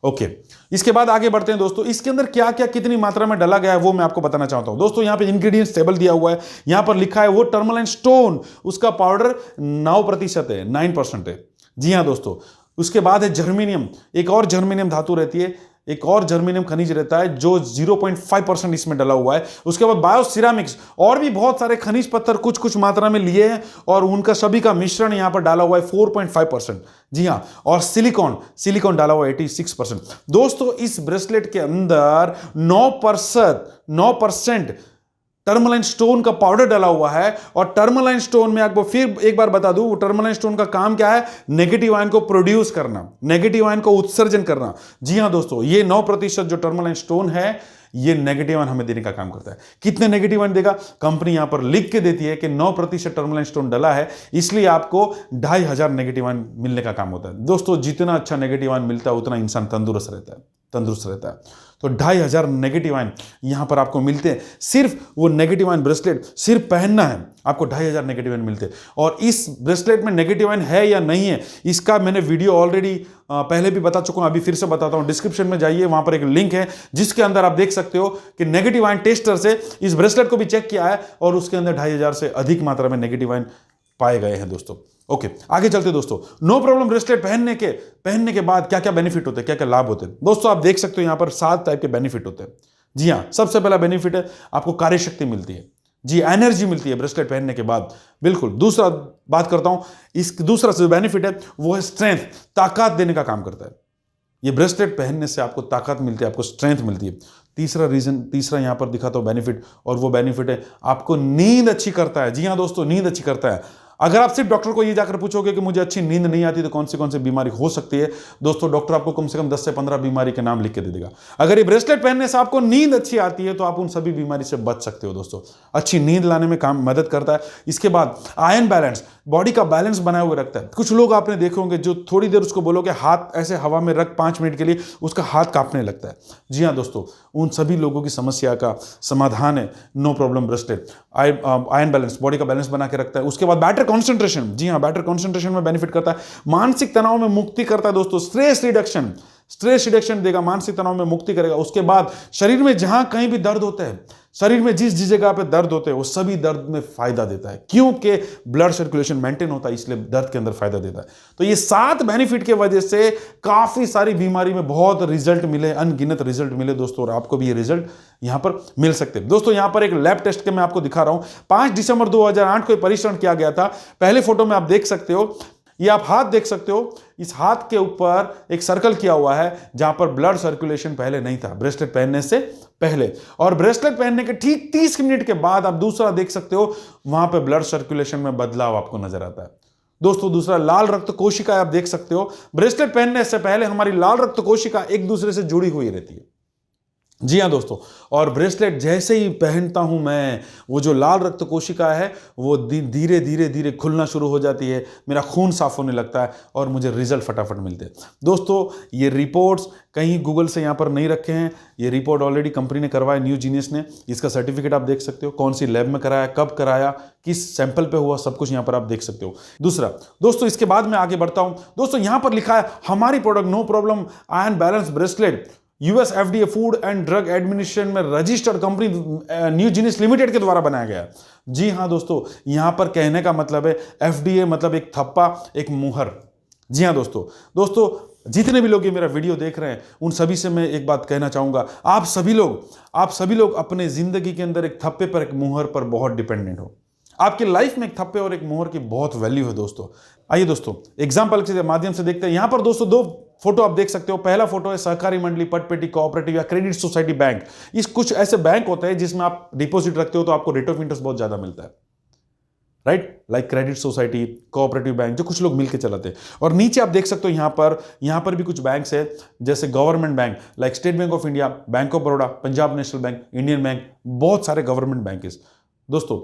Speaker 1: ओके, इसके बाद आगे बढ़ते हैं दोस्तों। इसके अंदर क्या क्या कितनी मात्रा में डाला गया है वो मैं आपको बताना चाहता हूं दोस्तों। यहां पे इंग्रेडिएंट्स टेबल दिया हुआ है, यहां पर लिखा है वो टर्मलाइन स्टोन, उसका पाउडर 9% है, 9% है। जी हां दोस्तों, उसके बाद है जर्मेनियम, एक और जर्मेनियम धातु रहती है, एक और जर्मेनियम खनिज रहता है जो 0.5% इसमें डला हुआ है। उसके बाद बायोसिरामिक्स, और भी बहुत सारे खनिज पत्थर कुछ कुछ मात्रा में लिए हैं और उनका सभी का मिश्रण यहां पर डाला हुआ है 4.5%। जी हां, और सिलिकॉन डाला हुआ है 86%। दोस्तों इस ब्रेसलेट के अंदर 9% टर्मलाइन स्टोन का पाउडर डाला हुआ है। और टर्मलाइन स्टोन में आपको फिर एक बार बता दूं, टर्मलाइन स्टोन का काम क्या है? नेगेटिव आयन को प्रोड्यूस करना, नेगेटिव आयन को उत्सर्जन करना। जी हां दोस्तों, ये 9% जो टर्मलाइन स्टोन है ये नेगेटिव आयन हमें देने का काम करता है। कितने नेगेटिव आयन देगा? कंपनी यहां पर लिख के देती है कि 9% टर्मलाइन स्टोन डला है, इसलिए आपको 2500 नेगेटिव आयन मिलने का काम होता है। दोस्तों जितना अच्छा नेगेटिव आयन मिलता है उतना इंसान तंदुरुस्त रहता है। तो 2500 नेगेटिव आयन यहां पर आपको मिलते हैं। सिर्फ वो नेगेटिव आयन ब्रेसलेट सिर्फ पहनना है, आपको 2500 नेगेटिव आयन मिलते हैं। और इस ब्रेसलेट में नेगेटिव आयन है या नहीं है इसका मैंने वीडियो ऑलरेडी पहले भी बता चुका हूं, अभी फिर से बताता हूं। डिस्क्रिप्शन में जाइए, वहां पर एक लिंक है जिसके अंदर आप देख सकते हो कि नेगेटिव आयन टेस्टर से इस ब्रेसलेट को भी चेक किया है और उसके अंदर 2500 से अधिक मात्रा में नेगेटिव आयन पाए गए हैं दोस्तों। ओके, आगे चलते दोस्तों। नो प्रॉब्लम ब्रेसलेट पहनने के बाद क्या क्या बेनिफिट होते हैं, क्या क्या लाभ होते हैं दोस्तों? आप देख सकते हो यहां पर 7 टाइप के बेनिफिट होते हैं। जी हां, सबसे पहला बेनिफिट है आपको कार्यशक्ति मिलती है, जी एनर्जी मिलती है ब्रेसलेट पहनने के बाद। बिल्कुल। दूसरा बात करता हूं, इस दूसरा जो बेनिफिट है वो है स्ट्रेंथ, ताकत देने का काम करता है। ये ब्रेसलेट पहनने से आपको ताकत मिलती है, आपको स्ट्रेंथ मिलती है। तीसरा यहां पर दिखाता हूं बेनिफिट, और वो बेनिफिट है आपको नींद अच्छी करता है। जी हां दोस्तों, नींद अच्छी करता है। अगर आप सिर्फ डॉक्टर को ये जाकर पूछोगे कि मुझे अच्छी नींद नहीं आती तो कौन सी बीमारी हो सकती है, दोस्तों डॉक्टर आपको कम से कम 10 से 15 बीमारी के नाम लिख के दे देगा। अगर ये ब्रेसलेट पहनने से आपको नींद अच्छी आती है तो आप उन सभी बीमारी से बच सकते हो दोस्तों। अच्छी नींद लाने में काम मदद करता है। इसके बाद आयन बैलेंस, बॉडी का बैलेंस बनाए हुए रखता है। कुछ लोग आपने देखे होंगे जो थोड़ी देर उसको बोलोगे हाथ ऐसे हवा में रख 5 मिनट के लिए, उसका हाथ कांपने लगता है। जी हाँ दोस्तों, उन सभी लोगों की समस्या का समाधान है no problem bracelet. Ion balance, body का बैलेंस बना के रखता है। उसके बाद बेटर कॉन्सेंट्रेशन, जी हाँ बेटर कॉन्सेंट्रेशन में बेनिफिट करता है। मानसिक तनाव में मुक्ति करता है दोस्तों, स्ट्रेस रिडक्शन देगा, मानसिक तनाव में मुक्ति करेगा। उसके बाद शरीर में जहां कहीं भी दर्द होता है, शरीर में जिस जगह पे दर्द होते हैं वो सभी दर्द में फायदा देता है, क्योंकि ब्लड सर्कुलेशन मेंटेन होता है, इसलिए दर्द के अंदर फायदा देता है। तो ये 7 बेनिफिट के वजह से काफी सारी बीमारी में बहुत रिजल्ट मिले, अनगिनत रिजल्ट मिले दोस्तों, और आपको भी ये रिजल्ट यहां पर मिल सकते हैं दोस्तों। यहां पर एक लैब टेस्ट के मैं आपको दिखा रहा हूं। 5 दिसंबर 2008 को परीक्षण किया गया था। पहले फोटो में आप देख सकते हो, ये आप हाथ देख सकते हो, इस हाथ के ऊपर एक सर्कल किया हुआ है जहां पर ब्लड सर्कुलेशन पहले नहीं था, ब्रेसलेट पहनने से पहले। और ब्रेसलेट पहनने के ठीक 30 मिनट के बाद आप दूसरा देख सकते हो, वहां पर ब्लड सर्कुलेशन में बदलाव आपको नजर आता है दोस्तों। दूसरा लाल रक्त कोशिका आप देख सकते हो, ब्रेसलेट पहनने से पहले हमारी लाल रक्त कोशिका एक दूसरे से जुड़ी हुई रहती है। जी हाँ दोस्तों, और ब्रेसलेट जैसे ही पहनता हूं मैं, वो जो लाल रक्त कोशिका है वो धीरे धीरे खुलना शुरू हो जाती है, मेरा खून साफ होने लगता है और मुझे रिजल्ट फटाफट मिलते हैं दोस्तों। ये रिपोर्ट्स कहीं गूगल से यहाँ पर नहीं रखे हैं, ये रिपोर्ट ऑलरेडी कंपनी ने करवाया, न्यू जीनियस ने। इसका सर्टिफिकेट आप देख सकते हो, कौन सी लैब में कराया, कब कराया, किस सैंपल पे हुआ, सब कुछ यहाँ पर आप देख सकते हो। दूसरा दोस्तों, इसके बाद मैं आगे बढ़ता हूं दोस्तों, यहाँ पर लिखा है हमारी product no problem ion balance bracelet US FDA food and drug administration में registered company new genius limited के द्वारा बनाया गया है। जी हां दोस्तों, यहां पर कहने का मतलब है FDA मतलब एक थप्पा, एक मुहर। जी हां दोस्तों जितने भी लोग ये मेरा वीडियो देख रहे हैं उन सभी से मैं एक बात कहना चाहूंगा, आप सभी लोग अपने जिंदगी के अंदर एक थप्पे पर, एक मुहर पर बहुत डिपेंडेंट हो। आपकी लाइफ में एक थप्पे और एक मुहर की बहुत वैल्यू है दोस्तों। आइए दोस्तों एग्जांपल के माध्यम से देखते हैं। यहां पर दोस्तों 2 फोटो आप देख सकते हो। पहला फोटो है सहकारी मंडली, पटपेटी, कोऑपरेटिव या क्रेडिट सोसाइटी बैंक। इस कुछ ऐसे बैंक होते हैं जिसमें आप डिपॉजिट रखते हो तो आपको रेट ऑफ इंटरेस्ट बहुत ज्यादा मिलता है। Right, like credit society, cooperative bank, जो कुछ लोग मिलकर चलाते हैं। और नीचे आप देख सकते हो यहां पर भी कुछ बैंक्स है, जैसे government bank like state bank of India, bank of Baroda, Punjab national bank, Indian bank, बहुत सारे गवर्नमेंट बैंक है दोस्तों।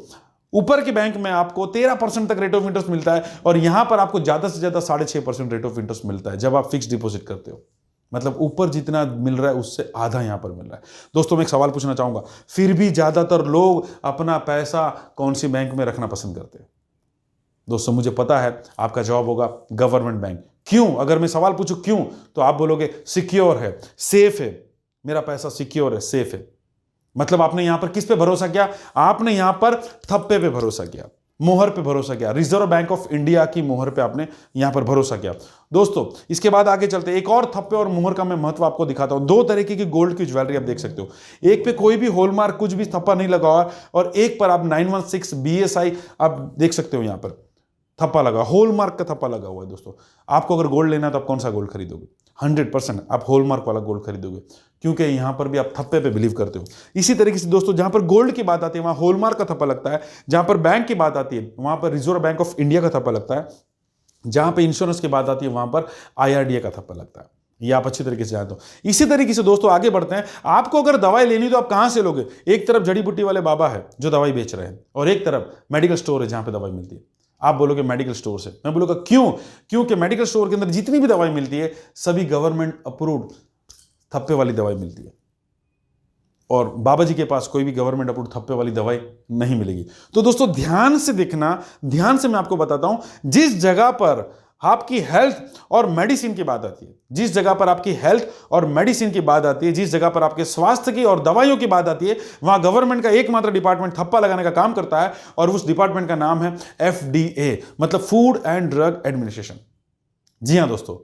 Speaker 1: ऊपर के बैंक में आपको 13% तक रेट ऑफ इंटरेस्ट मिलता है, और यहां पर आपको ज्यादा से ज्यादा 6.5% रेट ऑफ इंटरेस्ट मिलता है जब आप फिक्स डिपॉजिट करते हो। मतलब ऊपर जितना मिल रहा है उससे आधा यहां पर मिल रहा है। दोस्तों मैं एक सवाल पूछना चाहूंगा, फिर भी ज्यादातर लोग अपना पैसा कौन सी बैंक में रखना पसंद करते हैं? दोस्तों मुझे पता है आपका जवाब होगा गवर्नमेंट बैंक। क्यों? अगर मैं सवाल पूछूं क्यों, तो आप बोलोगे सिक्योर है, सेफ है, मेरा पैसा सिक्योर है, सेफ है। मतलब आपने यहां पर किस पे भरोसा किया? आपने यहां पर थप्पे पे भरोसा किया, मोहर पे भरोसा किया, रिजर्व बैंक ऑफ इंडिया की मोहर पे आपने यहां पर भरोसा किया। दोस्तों इसके बाद आगे चलते, एक और थप्पे और मोहर का मैं महत्व आपको दिखाता हूं। दो तरीके की गोल्ड की ज्वेलरी आप देख सकते हो, एक पे कोई भी हॉलमार्क कुछ भी थप्पा नहीं लगा हुआ, और एक पर आप 916 BSI आप देख सकते हो, यहां पर थप्पा लगा, हॉलमार्क का थप्पा लगा हुआ है। दोस्तों आपको अगर गोल्ड लेना है तो आप कौन सा गोल्ड खरीदोगे? 100% आप हॉलमार्क वाला गोल्ड खरीदोगे, क्योंकि यहां पर भी आप थप्पे पे बिलीव करते हो। इसी तरीके से दोस्तों जहां पर गोल्ड की बात आती है वहां हॉलमार्क का थप्पा लगता है, जहां पर बैंक की बात आती है वहां पर रिजर्व बैंक ऑफ इंडिया का थप्पा लगता है, जहां पर इंश्योरेंस की बात आती है वहां पर IRDA का थप्पा लगता है। ये आप अच्छी तरीके से जानते हो। इसी तरीके से दोस्तों आगे बढ़ते हैं, आपको अगर दवाई लेनी तो आप कहां से लोगे? एक तरफ जड़ी बूटी वाले बाबा है जो दवाई बेच रहे हैं, और एक तरफ मेडिकल स्टोर है जहां पर दवाई मिलती है। आप बोलोगे मेडिकल स्टोर से, मैं बोलूंगा क्यों? क्योंकि मेडिकल स्टोर के अंदर जितनी भी दवाई मिलती है सभी गवर्नमेंट अप्रूव्ड थप्पे वाली दवाई मिलती है, और बाबा जी के पास कोई भी गवर्नमेंट अप्रूव्ड थप्पे वाली दवाई नहीं मिलेगी। तो दोस्तों ध्यान से देखना, ध्यान से मैं आपको बताता हूं, जिस जगह पर आपकी हेल्थ और मेडिसिन की बात आती है, जिस जगह पर आपकी हेल्थ और मेडिसिन की बात आती है, जिस जगह पर आपके स्वास्थ्य की और दवाइयों की बात आती है, वहां गवर्नमेंट का एकमात्र डिपार्टमेंट थप्पा लगाने का काम करता है, और उस डिपार्टमेंट का नाम है FDA, मतलब फूड एंड ड्रग एडमिनिस्ट्रेशन। जी हां दोस्तों,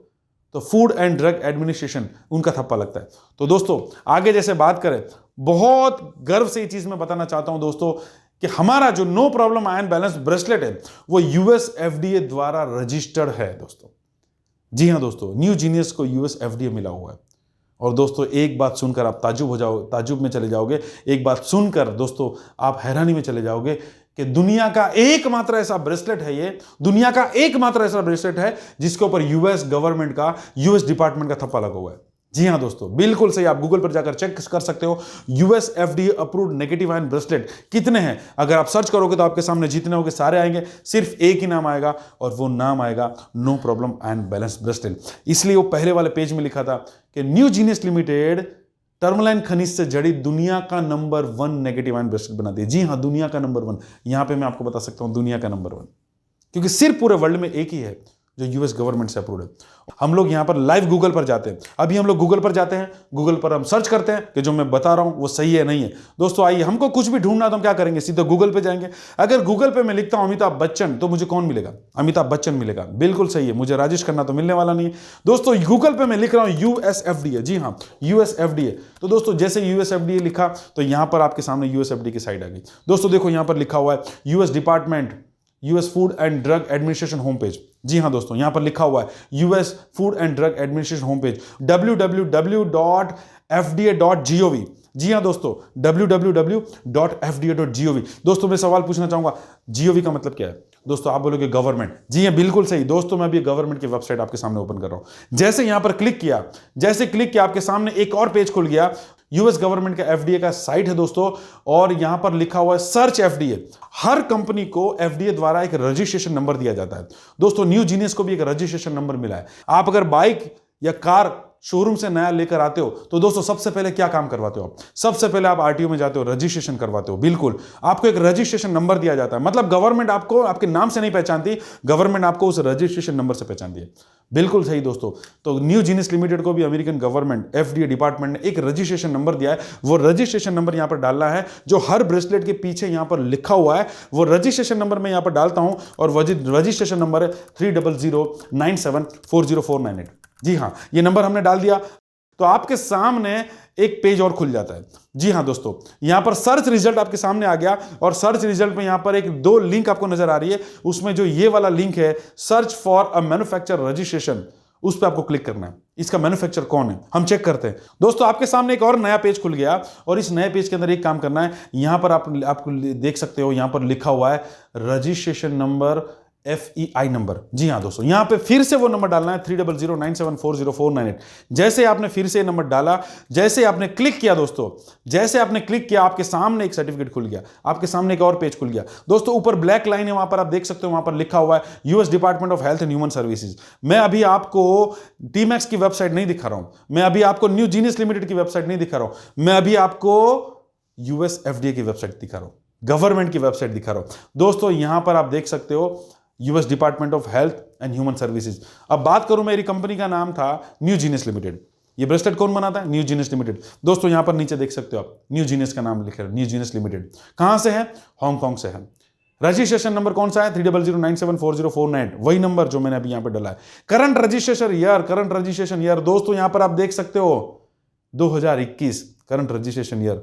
Speaker 1: तो फूड एंड ड्रग एडमिनिस्ट्रेशन उनका थप्पा लगता है। तो दोस्तों आगे जैसे बात करें, बहुत गर्व से ये चीज मैं बताना चाहता हूं दोस्तों कि हमारा जो no problem ion balance bracelet है वो US FDA द्वारा रजिस्टर्ड है दोस्तों। जी हां दोस्तों, न्यू जीनियस को US FDA मिला हुआ है। और दोस्तों एक बात सुनकर आप ताजुब में चले जाओगे, एक बात सुनकर दोस्तों आप हैरानी में चले जाओगे कि दुनिया का एकमात्र ऐसा ब्रेसलेट है, ये दुनिया का एकमात्र ऐसा ब्रेसलेट है जिसके ऊपर US गवर्नमेंट का, US डिपार्टमेंट का थप्पा लगा हुआ है। जी हां दोस्तों, बिल्कुल सही। आप गूगल पर जाकर चेक कर सकते हो US FDA approved negative ion bracelet कितने हैं। अगर आप सर्च करोगे तो आपके सामने जितने होंगे सारे आएंगे, सिर्फ एक ही नाम आएगा, और वो नाम आएगा no problem ion balance bracelet. इसलिए वो पहले वाले पेज में लिखा था कि न्यू जीनियस लिमिटेड टर्मलाइन खनिज से जड़ी दुनिया का नंबर 1 नेगेटिव आयन ब्रेसलेट बनाती है। जी हां, दुनिया का नंबर 1। यहां पे मैं आपको बता सकता हूं दुनिया का नंबर 1, क्योंकि सिर्फ पूरे वर्ल्ड में एक ही है जो US गवर्नमेंट से अप्रूव्ड है। हम लोग यहां पर लाइव गूगल पर जाते हैं, अभी हम लोग गूगल पर जाते हैं, गूगल पर हम सर्च करते हैं कि जो मैं बता रहा हूं वो सही है नहीं है। दोस्तों आइए, हमको कुछ भी ढूंढना तो हम क्या करेंगे, सीधे गूगल पे जाएंगे। अगर गूगल पे मैं लिखता हूं अमिताभ बच्चन, तो मुझे कौन मिलेगा? अमिताभ बच्चन मिलेगा। बिल्कुल सही है, मुझे राजेश खन्ना तो मिलने वाला नहीं है। दोस्तों गूगल पे मैं लिख रहा हूं US FDA, जी हां US FDA। तो दोस्तों जैसे US FDA लिखा तो यहां पर आपके सामने US FDA की साइड आ गई। दोस्तों देखो यहां पर लिखा हुआ है US department, US food and drug administration home page. जी हां दोस्तों, यहां पर लिखा हुआ है US food and drug administration home page, www.fda.gov। जी हां दोस्तों, www.fda.gov। दोस्तों मैं सवाल पूछना चाहूंगा, GOV का मतलब क्या है? दोस्तों आप बोलोगे गवर्नमेंट। जी हां, बिल्कुल सही दोस्तों, मैं अभी गवर्नमेंट की वेबसाइट आपके सामने ओपन कर रहा हूं। जैसे यहां पर क्लिक किया, आपके सामने एक और पेज खुल गया। US गवर्नमेंट का FDA का साइट है दोस्तों, और यहां पर लिखा हुआ है सर्च FDA। हर कंपनी को FDA द्वारा एक रजिस्ट्रेशन नंबर दिया जाता है। दोस्तों न्यू जीनियस को भी एक रजिस्ट्रेशन नंबर मिला है। आप अगर बाइक या कार शोरूम से नया लेकर आते हो तो दोस्तों सबसे पहले क्या काम करवाते हो आप? सबसे पहले आप RTO में जाते हो, रजिस्ट्रेशन करवाते हो। बिल्कुल, आपको एक रजिस्ट्रेशन नंबर दिया जाता है। मतलब गवर्नमेंट आपको आपके नाम से नहीं पहचानती, गवर्नमेंट आपको उस रजिस्ट्रेशन नंबर से पहचानती है। बिल्कुल सही दोस्तों। तो न्यू जीनियस लिमिटेड को भी अमेरिकन गवर्नमेंट FDA डिपार्टमेंट ने एक रजिस्ट्रेशन नंबर दिया है। वो रजिस्ट्रेशन नंबर यहां पर डालना है जो हर ब्रेसलेट के पीछे यहां पर लिखा हुआ है। वो रजिस्ट्रेशन नंबर मैं यहां पर डालता हूं, और रजिस्ट्रेशन नंबर है 3009740498। जी हां, ये नंबर हमने डाल दिया तो आपके सामने एक पेज और खुल जाता है। जी हां दोस्तों, यहां पर सर्च रिजल्ट आपके सामने आ गया, और सर्च रिजल्ट में यहां पर एक 2 लिंक आपको नजर आ रही है। उसमें जो ये वाला लिंक है search for a manufacturer registration, उस पर आपको क्लिक करना है। इसका मैन्युफैक्चर कौन है हम चेक करते हैं। दोस्तों आपके सामने एक और नया पेज खुल गया और इस नए पेज के अंदर एक काम करना है। यहां पर आपको देख सकते हो, यहां पर लिखा हुआ है रजिस्ट्रेशन नंबर, FEI नंबर। जी हां दोस्तों, यहां पे फिर से वो नंबर डालना है 3009740498। जैसे आपने फिर से नंबर डाला, जैसे आपने क्लिक किया दोस्तों, जैसे आपने क्लिक किया आपके सामने एक सर्टिफिकेट खुल गया, आपके सामने एक और पेज खुल गया। दोस्तों ऊपर ब्लैक लाइन है, वहां पर आप देख सकते हो, वहां पर लिखा हुआ है US department of health and human services. मैं अभी आपको टीमैक्स की वेबसाइट नहीं दिखा रहा हूं, मैं अभी आपको न्यू जीनियस लिमिटेड की वेबसाइट नहीं दिखा रहा हूं, मैं अभी आपको यूएस FDA की वेबसाइट दिखा रहा हूं, गवर्नमेंट की वेबसाइट दिखा रहा हूं। दोस्तों यहां पर आप देख सकते हो US department of health and human services. अब बात करूं, मेरी कंपनी का नाम था न्यू जीनियस लिमिटेड। ये ब्रेसलेट कौन बनाता है? New genius limited. दोस्तों यहां पर नीचे देख सकते हो आप, न्यू जीनियस का नाम लिखा है, न्यू जीनियस लिमिटेड। कहां से है? हांगकांग से है। रजिस्ट्रेशन नंबर कौन सा है? 3009740498, वही नंबर जो मैंने अभी यहां पर डाला है। करंट रजिस्ट्रेशन ईयर, दोस्तों यहां पर आप देख सकते हो 2021 करंट रजिस्ट्रेशन ईयर।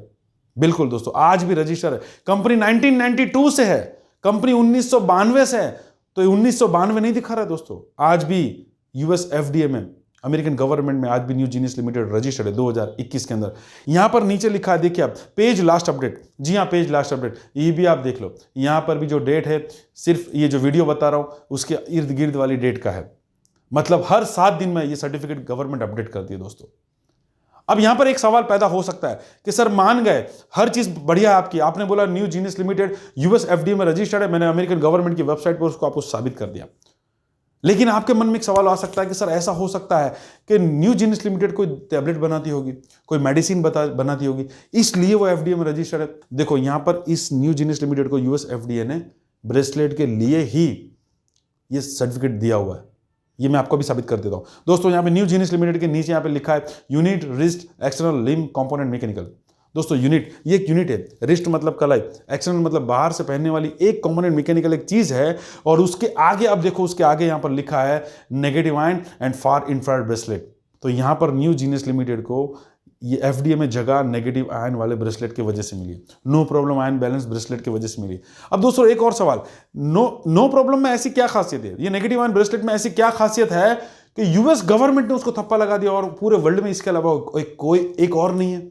Speaker 1: बिल्कुल दोस्तों, आज भी रजिस्टर है। कंपनी 1992 से है, कंपनी 1992 से है, तो 1992 नहीं दिखा रहा है दोस्तों। आज भी यूएस FDA में, अमेरिकन गवर्नमेंट में आज भी न्यू जीनियस लिमिटेड रजिस्टर्ड है 2021 के अंदर। यहां पर नीचे लिखा है, देखिए आप, पेज लास्ट अपडेट। जी हां, पेज लास्ट अपडेट, ये भी आप देख लो। यहां पर भी जो डेट है, सिर्फ ये जो वीडियो बता रहा हूं उसके इर्द गिर्द वाली डेट का है। मतलब हर 7 दिन में ये सर्टिफिकेट गवर्नमेंट अपडेट करती है दोस्तों। अब यहां पर एक सवाल पैदा हो सकता है कि सर मान गए, हर चीज बढ़िया है आपकी, आपने बोला new genius limited US FDA में रजिस्टर्ड है, मैंने अमेरिकन गवर्नमेंट की वेबसाइट पर उसको आपको साबित कर दिया। लेकिन आपके मन में एक सवाल आ सकता है कि सर ऐसा हो सकता है कि न्यू जीनियस लिमिटेड कोई टैबलेट बनाती होगी, कोई मेडिसिन बनाती होगी, इसलिए वो FDA में रजिस्टर्ड है। देखो यहां पर इस न्यू जीनियस लिमिटेड को यूएस FDA ने ब्रेसलेट के लिए ही ये सर्टिफिकेट दिया हुआ है। ये मैं आपको भी साबित कर देता हूं दोस्तों। यहां पे न्यू जीनियस लिमिटेड के नीचे यहां पे लिखा है unit wrist external limb component mechanical. दोस्तों यूनिट, ये एक यूनिट है। रिस्ट मतलब कलाई, एक्सटर्नल मतलब बाहर से पहनने वाली एक कंपोनेंट मैकेनिकल एक चीज है। और उसके आगे अब देखो, उसके आगे यहां पर लिखा है negative ion and far infrared bracelet. तो यहां पर न्यू जीनियस लिमिटेड को ये FDA में जगह नेगेटिव आयन वाले ब्रेसलेट की वजह से मिली, no problem ion balance bracelet की वजह से मिली। अब दोस्तों एक और सवाल, नो प्रॉब्लम में ऐसी क्या खासियत है, ये नेगेटिव आयन ब्रेसलेट में ऐसी क्या खासियत है कि यूएस गवर्नमेंट ने उसको थप्पा लगा दिया और पूरे वर्ल्ड में इसके अलावा कोई एक और नहीं है?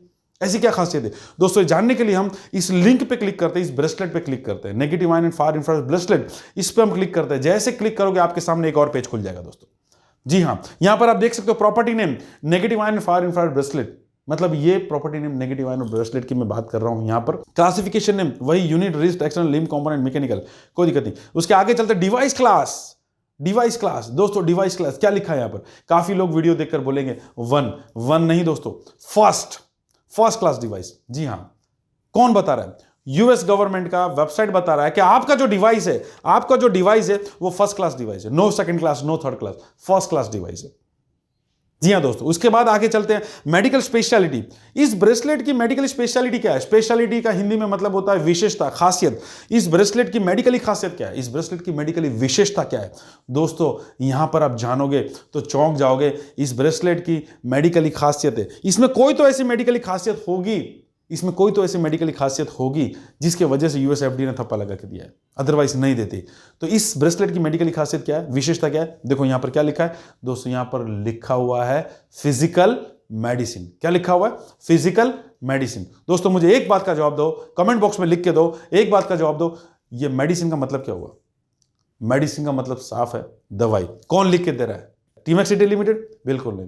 Speaker 1: ऐसी क्या खासियत है दोस्तों? जानने के लिए हम इस लिंक पे क्लिक करते हैं, इस ब्रेसलेट पे क्लिक करते हैं, negative ion and far infrared bracelet, इस पे हम क्लिक करते हैं। जैसे क्लिक करोगे आपके सामने एक और पेज खुल जाएगा दोस्तों। जी हां, यहां पर आप देख सकते हो प्रॉपर्टी नेम नेगेटिव आयन फार इंफ्रारेड ब्रेसलेट, मतलब ये property name negative ion bracelet की मैं बात कर रहा हूं। यहां पर क्लासिफिकेशन नेम वही unit wrist external limb component mechanical, कोई दिक्कत नहीं। उसके आगे चलते डिवाइस क्लास। दोस्तों डिवाइस क्लास क्या लिखा है यहां पर? काफी लोग वीडियो देखकर बोलेंगे वन नहीं दोस्तों, फर्स्ट क्लास डिवाइस। जी हां, कौन बता रहा है? यूएस गवर्नमेंट का वेबसाइट बता रहा है कि आपका जो डिवाइस है वो फर्स्ट क्लास डिवाइस है, no second class, no third class, first class device है। जी हां दोस्तों, उसके बाद आगे चलते हैं मेडिकल स्पेशलिटी। इस ब्रेसलेट की मेडिकल स्पेशलिटी क्या है? स्पेशलिटी का हिंदी में मतलब होता है विशेषता, खासियत। इस ब्रेसलेट की मेडिकली खासियत क्या है? इस ब्रेसलेट की मेडिकली विशेषता क्या है? दोस्तों यहां पर आप जानोगे तो चौंक जाओगे। इस ब्रेसलेट की मेडिकली खासियत है, इसमें कोई तो ऐसी मेडिकली खासियत होगी, जिसके वजह से यूएस FDA ने थप्पा लगा के दिया है, अदरवाइज नहीं देती। तो इस ब्रेसलेट की मेडिकली खासियत क्या है, विशेषता क्या है? देखो यहां पर क्या लिखा है दोस्तों, यहां पर लिखा हुआ है फिजिकल मेडिसिन। क्या लिखा हुआ है? Physical medicine. दोस्तों मुझे एक बात का जवाब दो, कमेंट बॉक्स में लिख के दो, एक बात का जवाब दो, ये मेडिसिन का मतलब क्या हुआ? मेडिसिन का मतलब साफ है, दवाई। कौन लिख के दे रहा है? TMAX India limited? बिल्कुल नहीं।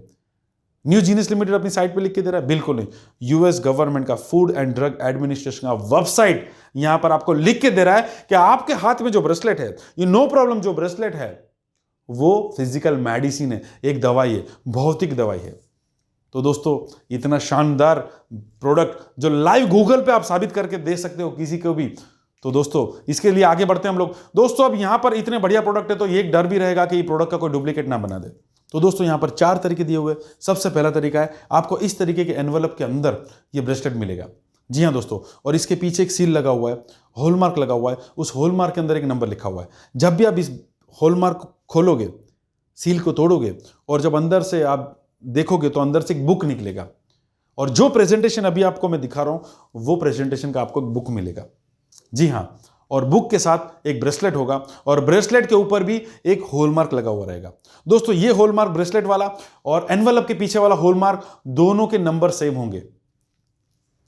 Speaker 1: न्यू जीनियस लिमिटेड अपनी साइट पे लिख के दे रहा है? बिल्कुल नहीं। यूएस गवर्नमेंट का फूड एंड ड्रग एडमिनिस्ट्रेशन का वेबसाइट यहां पर आपको लिख के दे रहा है कि आपके हाथ में जो ब्रेसलेट है, ये नो प्रॉब्लम जो ब्रेसलेट है, वो फिजिकल मेडिसिन है, एक दवाई है, भौतिक दवाई है। तो दोस्तों इतना शानदार प्रोडक्ट जो लाइव गूगल पे आप साबित करके दे सकते हो किसी को भी, तो दोस्तों इसके लिए आगे बढ़ते हैं हम लोग। दोस्तों अब यहां पर इतने बढ़िया प्रोडक्ट है तो ये एक डर भी रहेगा कि ये प्रोडक्ट का कोई डुप्लीकेट ना बना दे। तो दोस्तों यहां पर 4 तरीके दिए हुए। सबसे पहला तरीका है, आपको इस तरीके के एनवलप के अंदर ये ब्रेसलेट मिलेगा। जी हां दोस्तों, और इसके पीछे एक सील लगा हुआ है, हॉलमार्क लगा हुआ है, उस हॉलमार्क के अंदर एक नंबर लिखा हुआ है। जब भी आप इस हॉलमार्क खोलोगे, सील को तोड़ोगे और जब अंदर से आप देखोगे तो अंदर से एक बुक निकलेगा, और जो प्रेजेंटेशन अभी आपको मैं दिखा रहा हूं वो प्रेजेंटेशन का आपको बुक मिलेगा। जी हां, और बुक के साथ एक ब्रेसलेट होगा और ब्रेसलेट के ऊपर भी एक हॉलमार्क लगा हुआ रहेगा। दोस्तों ये हॉलमार्क ब्रेसलेट वाला और एनवेलप के पीछे वाला हॉलमार्क दोनों के नंबर सेम होंगे,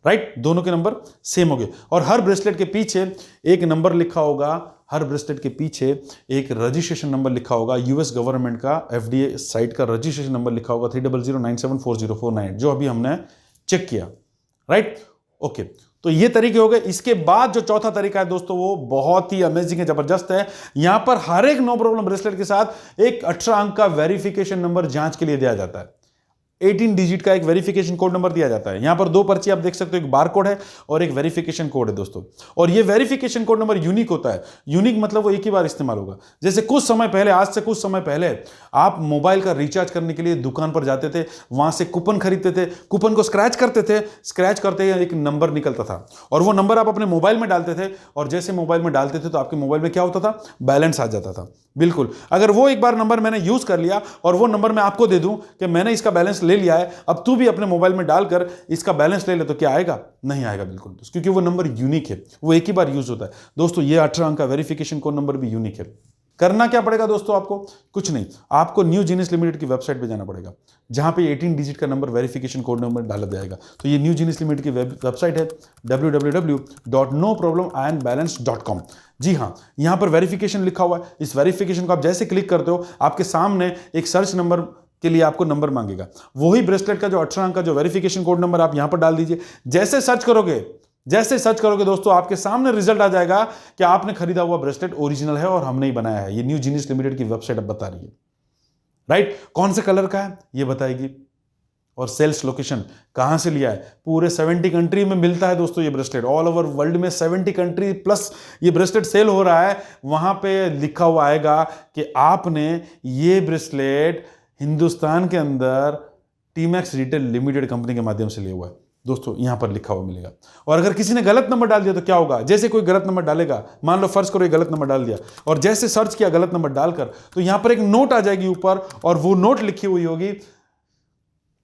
Speaker 1: राइट, दोनों के नंबर सेम होंगे। और हर ब्रेसलेट के पीछे एक नंबर लिखा होगा, हर ब्रेसलेट के पीछे एक रजिस्ट्रेशन नंबर लिखा होगा, यूएस गवर्नमेंट का FDA साइट का रजिस्ट्रेशन नंबर लिखा होगा 3009740449, जो अभी हमने चेक किया, राइट। ओके, तो ये तरीके हो गए। इसके बाद जो चौथा तरीका है दोस्तों वो बहुत ही अमेजिंग है, जबरदस्त है। यहां पर हर एक नो प्रॉब्लम ब्रेसलेट के साथ एक 18 अंक का वेरिफिकेशन नंबर जांच के लिए दिया जाता है। 18 डिजिट का एक वेरिफिकेशन कोड नंबर दिया जाता है। यहां पर दो पर्ची आप देख सकते हो, एक बार कोड है और एक वेरिफिकेशन कोड है दोस्तों। और ये वेरिफिकेशन कोड नंबर यूनिक होता है। यूनिक मतलब वो एक ही बार इस्तेमाल होगा। जैसे कुछ समय पहले, आज से कुछ समय पहले आप मोबाइल का रिचार्ज करने के लिए दुकान पर जाते थे, वहां से कूपन खरीदते थे, कूपन को स्क्रैच करते थे, स्क्रैच करते ही एक नंबर निकलता था और वो नंबर आप अपने मोबाइल में डालते थे और जैसे मोबाइल में डालते थे तो आपके मोबाइल में क्या होता था, बैलेंस आ जाता था। बिल्कुल, अगर वो एक बार नंबर मैंने यूज कर लिया और वो नंबर मैं आपको दे दूं कि मैंने इसका बैलेंस ले लिया है, अब तू भी अपने मोबाइल में डालकर इसका बैलेंस ले ले, तो क्या आएगा? नहीं आएगा बिल्कुल, क्योंकि वो नंबर यूनिक है, वो एक ही बार यूज होता है। दोस्तों ये 18 अंक का वेरिफिकेशन कोड नंबर भी यूनिक है। करना क्या पड़ेगा दोस्तों आपको? कुछ नहीं, आपको न्यू जीनियस लिमिटेड की वेबसाइट पे जाना पड़ेगा, जहां पे 18 डिजिट का नंबर वेरिफिकेशन कोड नंबर डाला जाएगा। तो ये न्यू जीनियस लिमिटेड की वेबसाइट है www.noproblemanbalance.com। जी हाँ, यहां पर वेरिफिकेशन लिखा हुआ है। इस वेरिफिकेशन को आप जैसे क्लिक करते हो, आपके सामने एक सर्च नंबर के लिए आपको नंबर मांगेगा। वही ब्रेसलेट का जो 18 अंक का जो वेरिफिकेशन कोड नंबर आप यहां पर डाल दीजिए। जैसे सर्च करोगे दोस्तों, आपके सामने रिजल्ट आ जाएगा कि आपने खरीदा हुआ ब्रेसलेट ओरिजिनल है और हमने ही बनाया है। ये न्यू जीनियस लिमिटेड की वेबसाइट अब बता रही है, राइट। कौन से कलर का है ये बताएगी और सेल्स लोकेशन कहां से लिया है। पूरे 70 कंट्री में मिलता है दोस्तों ये ब्रेसलेट, ऑल ओवर वर्ल्ड में 70 कंट्री प्लस ये ब्रेसलेट सेल हो रहा है। वहां पे लिखा हुआ आएगा कि आपने ये ब्रेसलेट हिंदुस्तान के अंदर टीमैक्स रिटेल लिमिटेड कंपनी के माध्यम से लिया हुआ है दोस्तों, यहां पर लिखा हुआ मिलेगा। और अगर किसी ने गलत नंबर डाल दिया तो क्या होगा? जैसे कोई गलत नंबर डालेगा, मान लो फर्ज करो ये गलत नंबर डाल दिया और जैसे सर्च किया गलत नंबर डालकर, तो यहां पर एक नोट आ जाएगी ऊपर और वो नोट लिखी हुई होगी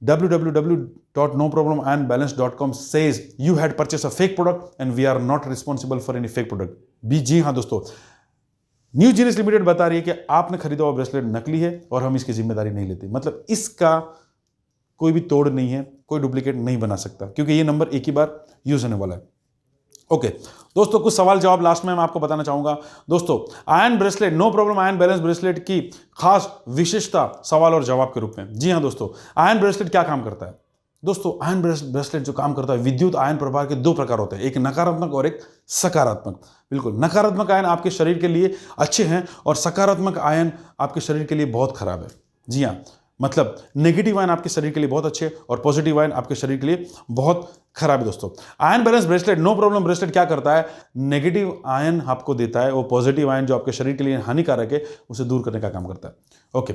Speaker 1: www.noproblemanbalance.com says you had purchased a fake product and we are not responsible for any fake product। जी हाँ दोस्तों, न्यू जीनियस लिमिटेड बता रही है कि आपने खरीदा हुआ ब्रेसलेट नकली है और हम इसकी जिम्मेदारी नहीं लेते। मतलब इसका कोई भी तोड़ नहीं है, कोई डुप्लीकेट नहीं बना सकता, क्योंकि ये नंबर एक ही बार यूज होने वाला है। ओके दोस्तों, कुछ सवाल जवाब लास्ट में मैं आपको बताना चाहूंगा। दोस्तों ion bracelet, no problem ion balance bracelet की खास विशेषता सवाल और जवाब के रूप में। जी हाँ दोस्तों, आयन ब्रेसलेट क्या काम करता है? दोस्तों आयन ब्रेसलेट जो काम करता है, विद्युत आयन प्रभार के दो प्रकार होते हैं, एक नकारात्मक और एक सकारात्मक। बिल्कुल, नकारात्मक आयन आपके शरीर के लिए अच्छे हैं और सकारात्मक आयन आपके शरीर के लिए बहुत खराब है। जी हाँ, मतलब नेगेटिव आयन आपके शरीर के लिए बहुत अच्छे और पॉजिटिव आयन आपके शरीर के लिए बहुत खराब है। दोस्तों ion balance bracelet, no problem bracelet क्या करता है? नेगेटिव आयन आपको देता है, वो पॉजिटिव आयन जो आपके शरीर के लिए हानिकारक है उसे दूर करने का काम करता है। ओके,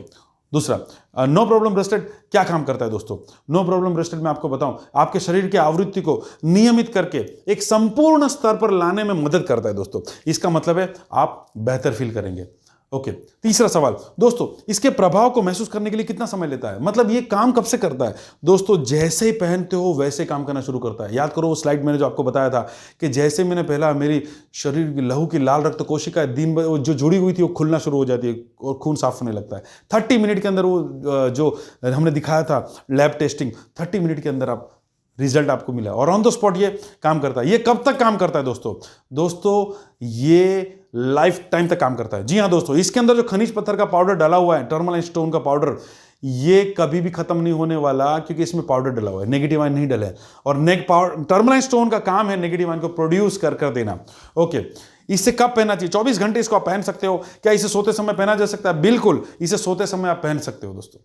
Speaker 1: दूसरा, नो प्रॉब्लम ब्रेसलेट क्या काम करता है? दोस्तों नो प्रॉब्लम ब्रेसलेट में आपको बताऊं, आपके शरीर की आवृत्ति को नियमित करके एक संपूर्ण स्तर पर लाने में मदद करता है। दोस्तों इसका मतलब है आप बेहतर फील करेंगे। ओके, तीसरा सवाल, दोस्तों इसके प्रभाव को महसूस करने के लिए कितना समय लेता है? मतलब ये काम कब से करता है? दोस्तों जैसे ही पहनते हो वैसे काम करना शुरू करता है। याद करो वो स्लाइड मैंने जो आपको बताया था कि जैसे मैंने पहला, मेरी शरीर की लहू की लाल रक्त कोशिकाएं दिन भर जो जुड़ी हुई थी वो खुलना शुरू हो जाती है और खून साफ होने लगता है। 30 मिनट के अंदर वो जो हमने दिखाया था लैब टेस्टिंग, 30 मिनट के अंदर आप रिजल्ट आपको मिला और ऑन द स्पॉट ये काम करता है। ये कब तक काम करता है दोस्तों ये लाइफ टाइम तक काम करता है। जी हाँ दोस्तों, इसके अंदर जो खनिज पत्थर का पाउडर डाला हुआ है, टर्मलाइन स्टोन का पाउडर, ये कभी भी खत्म नहीं होने वाला, क्योंकि इसमें पाउडर डाला हुआ है, नेगेटिव आयन नहीं डले। और टर्मलाइन स्टोन का काम है नेगेटिव आयन को प्रोड्यूस कर देना। ओके, इसे कब पहनना चाहिए? 24 घंटे इसको आप पहन सकते हो। क्या इसे सोते समय पहना जा सकता है? बिल्कुल, इसे सोते समय आप पहन सकते हो। दोस्तों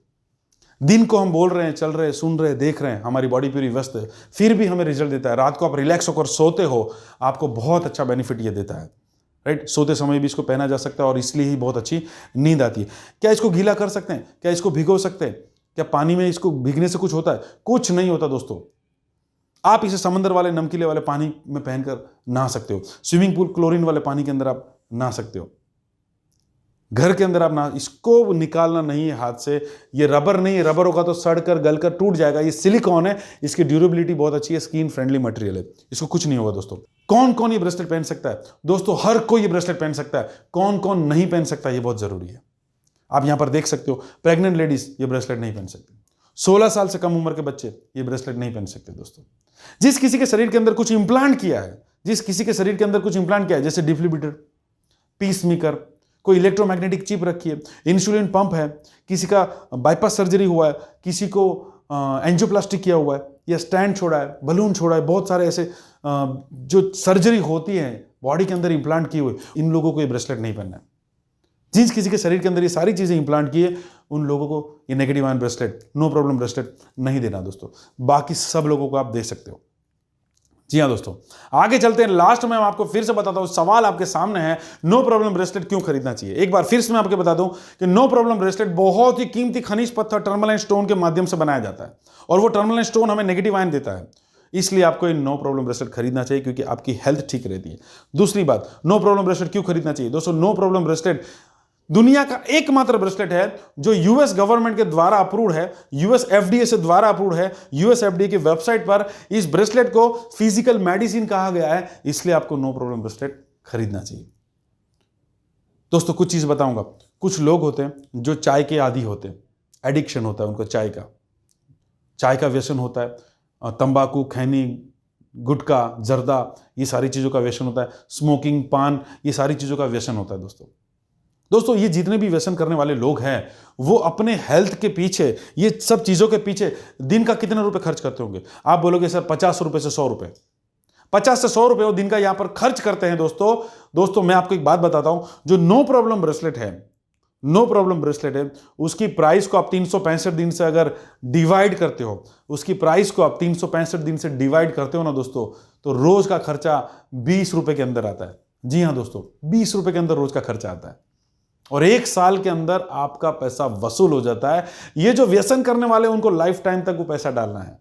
Speaker 1: दिन को हम बोल रहे हैं, चल रहे हैं, सुन रहे हैं, देख रहे हैं, हमारी बॉडी पूरी व्यस्त है, फिर भी हमें रिजल्ट देता है। रात को आप रिलैक्स होकर सोते हो, आपको बहुत अच्छा बेनिफिट ये देता है, राइट। सोते समय भी इसको पहना जा सकता है और इसलिए ही बहुत अच्छी नींद आती है। क्या इसको गीला कर सकते हैं? क्या इसको भिगो सकते हैं? क्या पानी में इसको भीगने से कुछ होता है? कुछ नहीं होता दोस्तों। आप इसे समंदर वाले, नमकीले वाले पानी में पहनकर नहा सकते हो। स्विमिंग पूल क्लोरीन वाले पानी के अंदर आप नहा सकते हो। घर के अंदर आप ना, इसको निकालना नहीं है हाथ से। ये रबर नहीं है, रबर होगा तो सड़कर गलकर टूट जाएगा। ये सिलिकॉन है, इसकी ड्यूरेबिलिटी बहुत अच्छी है, स्किन फ्रेंडली मटेरियल है, इसको कुछ नहीं होगा दोस्तों। कौन कौन ये ब्रेसलेट पहन सकता है दोस्तों? हर कोई ये ब्रेसलेट पहन सकता है। कौन कौन नहीं पहन सकता, ये बहुत जरूरी है। आप यहां पर देख सकते हो, प्रेग्नेंट लेडीज ये ब्रेसलेट नहीं पहन सकती, 16 साल से कम उम्र के बच्चे ये ब्रेसलेट नहीं पहन सकते दोस्तों। जिस किसी के शरीर के अंदर कुछ इंप्लांट किया है, जिस किसी के शरीर के अंदर कुछ इंप्लांट किया है, जैसे डिफ्लिबिटर, पीसमेकर, कोई इलेक्ट्रोमैग्नेटिक चिप रखी है, इंसुलिन पंप है, किसी का बाईपास सर्जरी हुआ है, किसी को एंजियोप्लास्टिक किया हुआ है, या स्टैंड छोड़ा है, बलून छोड़ा है, बहुत सारे ऐसे जो सर्जरी होती है बॉडी के अंदर इंप्लांट किए हुए, इन लोगों को ये ब्रेसलेट नहीं पहनना है। जिस किसी के शरीर के अंदर ये सारी चीजें इंप्लांट की है, उन लोगों को ये negative ion bracelet, no problem bracelet नहीं देना दोस्तों। बाकी सब लोगों को आप दे सकते हो। जी हाँ दोस्तों, आगे चलते हैं। लास्ट में मैं आपको फिर से बताता हूं, सवाल आपके सामने है, नो प्रॉब्लम ब्रेसलेट क्यों खरीदना चाहिए। एक बार फिर से मैं आपको बता दूं कि नो प्रॉब्लम ब्रेसलेट बहुत ही कीमती खनिज पत्थर टर्मलाइन स्टोन के माध्यम से बनाया जाता है, और वो टर्मलाइन स्टोन हमें नेगेटिव आयन देता है। इसलिए आपको ये नो प्रॉब्लम ब्रेसलेट खरीदना चाहिए, क्योंकि आपकी हेल्थ ठीक रहती है। दूसरी बात, नो प्रॉब्लम ब्रेसलेट क्यों खरीदना चाहिए दोस्तों? नो प्रॉब्लम ब्रेसलेट दुनिया का एकमात्र ब्रेसलेट है जो यूएस गवर्नमेंट के द्वारा अप्रूव्ड है, यूएस एफडीए से द्वारा अप्रूव्ड है। यूएस एफडीए की वेबसाइट पर इस ब्रेसलेट को फिजिकल मेडिसिन कहा गया है, इसलिए आपको नो प्रॉब्लम ब्रेसलेट खरीदना चाहिए। दोस्तों कुछ चीज बताऊंगा, कुछ लोग होते हैं जो चाय के आदी होते हैं, एडिक्शन होता है उनको चाय का व्यसन होता है, तंबाकू, खैनी, गुटखा, जर्दा, ये सारी चीजों का व्यसन होता है, स्मोकिंग, पान, ये सारी चीजों का व्यसन होता है दोस्तों ये जितने भी व्यसन करने वाले लोग हैं, वो अपने हेल्थ के पीछे, ये सब चीजों के पीछे दिन का कितने रुपए खर्च करते होंगे? आप बोलोगे सर 50 रुपए से 100 रुपए, 50 से 100 रुपए वो दिन का यहां पर खर्च करते हैं दोस्तों मैं आपको एक बात बताता हूं, जो नो प्रॉब्लम ब्रेसलेट है, उसकी प्राइस को आप 365 दिन से अगर डिवाइड करते हो, उसकी प्राइस को आप 365 दिन से डिवाइड करते हो ना दोस्तों, तो रोज का खर्चा 20 रुपए के अंदर आता है। जी हां दोस्तों, 20 रुपए के अंदर रोज का खर्चा आता है, और 1 साल के अंदर आपका पैसा वसूल हो जाता है। ये जो व्यसन करने वाले उनको लाइफ टाइम तक वो पैसा डालना है,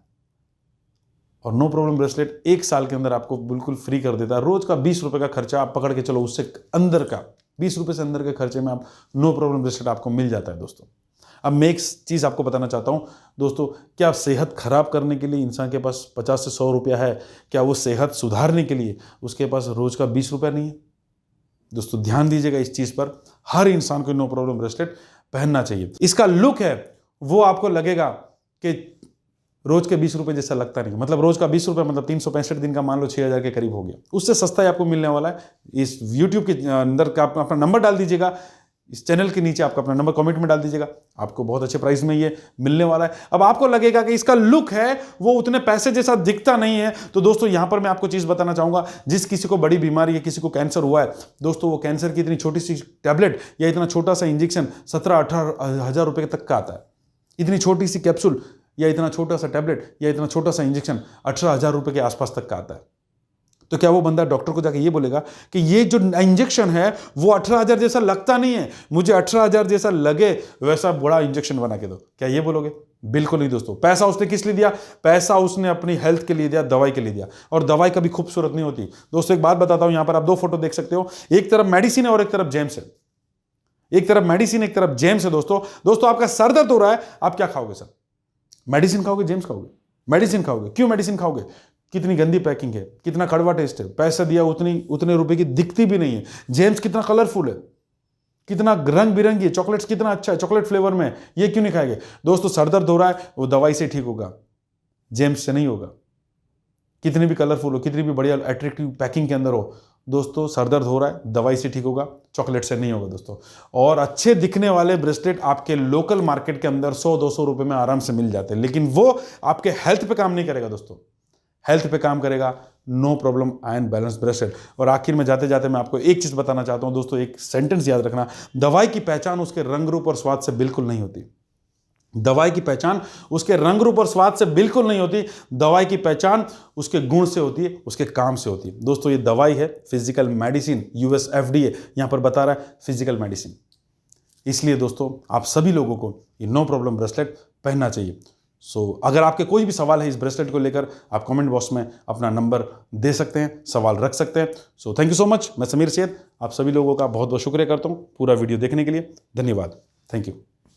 Speaker 1: और नो प्रॉब्लम ब्रेसलेट 1 साल के अंदर आपको बिल्कुल फ्री कर देता है। रोज का 20 रुपए का खर्चा आप पकड़ के चलो, उससे अंदर का 20 रुपए से अंदर के खर्चे में आप नो प्रॉब्लम ब्रेसलेट आपको मिल जाता है दोस्तों। अब मैं एक चीज आपको बताना चाहता हूं दोस्तों, क्या सेहत खराब करने के लिए इंसान के पास 50 से 100 रुपया है? क्या वो सेहत सुधारने के लिए उसके पास रोज का 20 रुपया नहीं है? दोस्तों ध्यान दीजिएगा इस चीज पर, हर इंसान को नो प्रॉब्लम ब्रेसलेट पहनना चाहिए। इसका लुक है वो आपको लगेगा कि रोज के 20 रुपए जैसा लगता नहीं, मतलब रोज का 20 रुपए मतलब 365 दिन का मान लो 6000 के करीब हो गया, उससे सस्ता ही आपको मिलने वाला है। इस यूट्यूब के अंदर का आप अपना नंबर डाल दीजिएगा, इस चैनल के नीचे आपका अपना नंबर कमेंट में डाल दीजिएगा, आपको बहुत अच्छे प्राइस में ये मिलने वाला है। अब आपको लगेगा कि इसका लुक है वो उतने पैसे जैसा दिखता नहीं है, तो दोस्तों यहां पर मैं आपको चीज बताना चाहूंगा, जिस किसी को बड़ी बीमारी है, किसी को कैंसर हुआ है दोस्तों, वो कैंसर की इतनी छोटी सी टैबलेट या इतना छोटा सा इंजेक्शन 17-18 हजार रुपए तक का आता है। इतनी छोटी सी कैप्सूल या इतना छोटा सा टैबलेट या इतना छोटा सा इंजेक्शन 18 हजार रुपए के आसपास तक का आता है। तो क्या वो बंदा डॉक्टर को जाके ये बोलेगा कि ये जो इंजेक्शन है वो 18,000 जैसा लगता नहीं है, मुझे 18,000 जैसा लगे वैसा बड़ा इंजेक्शन बना के दो? क्या ये बोलोगे? बिल्कुल नहीं दोस्तों। पैसा उसने किस लिए दिया? पैसा उसने अपनी हेल्थ के लिए दिया, दवाई के लिए दिया, और दवाई कभी खूबसूरत नहीं होती दोस्तों। एक बात बताता हूं, यहां पर आप 2 फोटो देख सकते हो, एक तरफ मेडिसिन है और एक तरफ जेम्स है। एक तरफ मेडिसिन, एक तरफ जेम्स है दोस्तों आपका सर दर्द हो रहा है, आप क्या खाओगे सर? मेडिसिन खाओगे, जेम्स खाओगे? मेडिसिन खाओगे। क्यों मेडिसिन खाओगे? कितनी गंदी पैकिंग है, कितना कड़वा टेस्ट है, पैसा दिया उतने रुपए की दिखती भी नहीं है। जेम्स कितना कलरफुल है, कितना रंग बिरंगी है, चॉकलेट्स कितना अच्छा है, चॉकलेट फ्लेवर में, ये क्यों नहीं खाएंगे दोस्तों? सर दर्द हो रहा है वो दवाई से ठीक होगा, जेम्स से नहीं होगा। कितनी भी कलरफुल हो, कितनी भी बढ़िया अट्रैक्टिव पैकिंग के अंदर हो दोस्तों, सर दर्द हो रहा है दवाई से ठीक होगा, चॉकलेट से नहीं होगा दोस्तों। और अच्छे दिखने वाले ब्रेसलेट आपके लोकल मार्केट के अंदर 100-200 रुपए में आराम से मिल जाते हैं, लेकिन वो आपके हेल्थ पे काम नहीं करेगा दोस्तों। हेल्थ पे काम करेगा no problem ion balance bracelet. और आखिर में जाते जाते मैं आपको एक चीज बताना चाहता हूं दोस्तों, एक सेंटेंस याद रखना, दवाई की पहचान उसके रंग रूप और स्वाद से बिल्कुल नहीं होती। दवाई की पहचान उसके रंग रूप और स्वाद से बिल्कुल नहीं होती। दवाई की पहचान उसके गुण से होती है, उसके काम से होती है दोस्तों। ये दवाई है फिजिकल मेडिसिन, यूएस एफडीए यहां पर बता रहा है फिजिकल मेडिसिन। इसलिए दोस्तों आप सभी लोगों को ये नो प्रॉब्लम ब्रेसलेट पहनना चाहिए। सो अगर आपके कोई भी सवाल है इस ब्रेसलेट को लेकर, आप कमेंट बॉक्स में अपना नंबर दे सकते हैं, सवाल रख सकते हैं। So thank you so much. मैं समीर सैयद आप सभी लोगों का बहुत बहुत शुक्रिया करता हूँ पूरा वीडियो देखने के लिए। धन्यवाद। Thank you.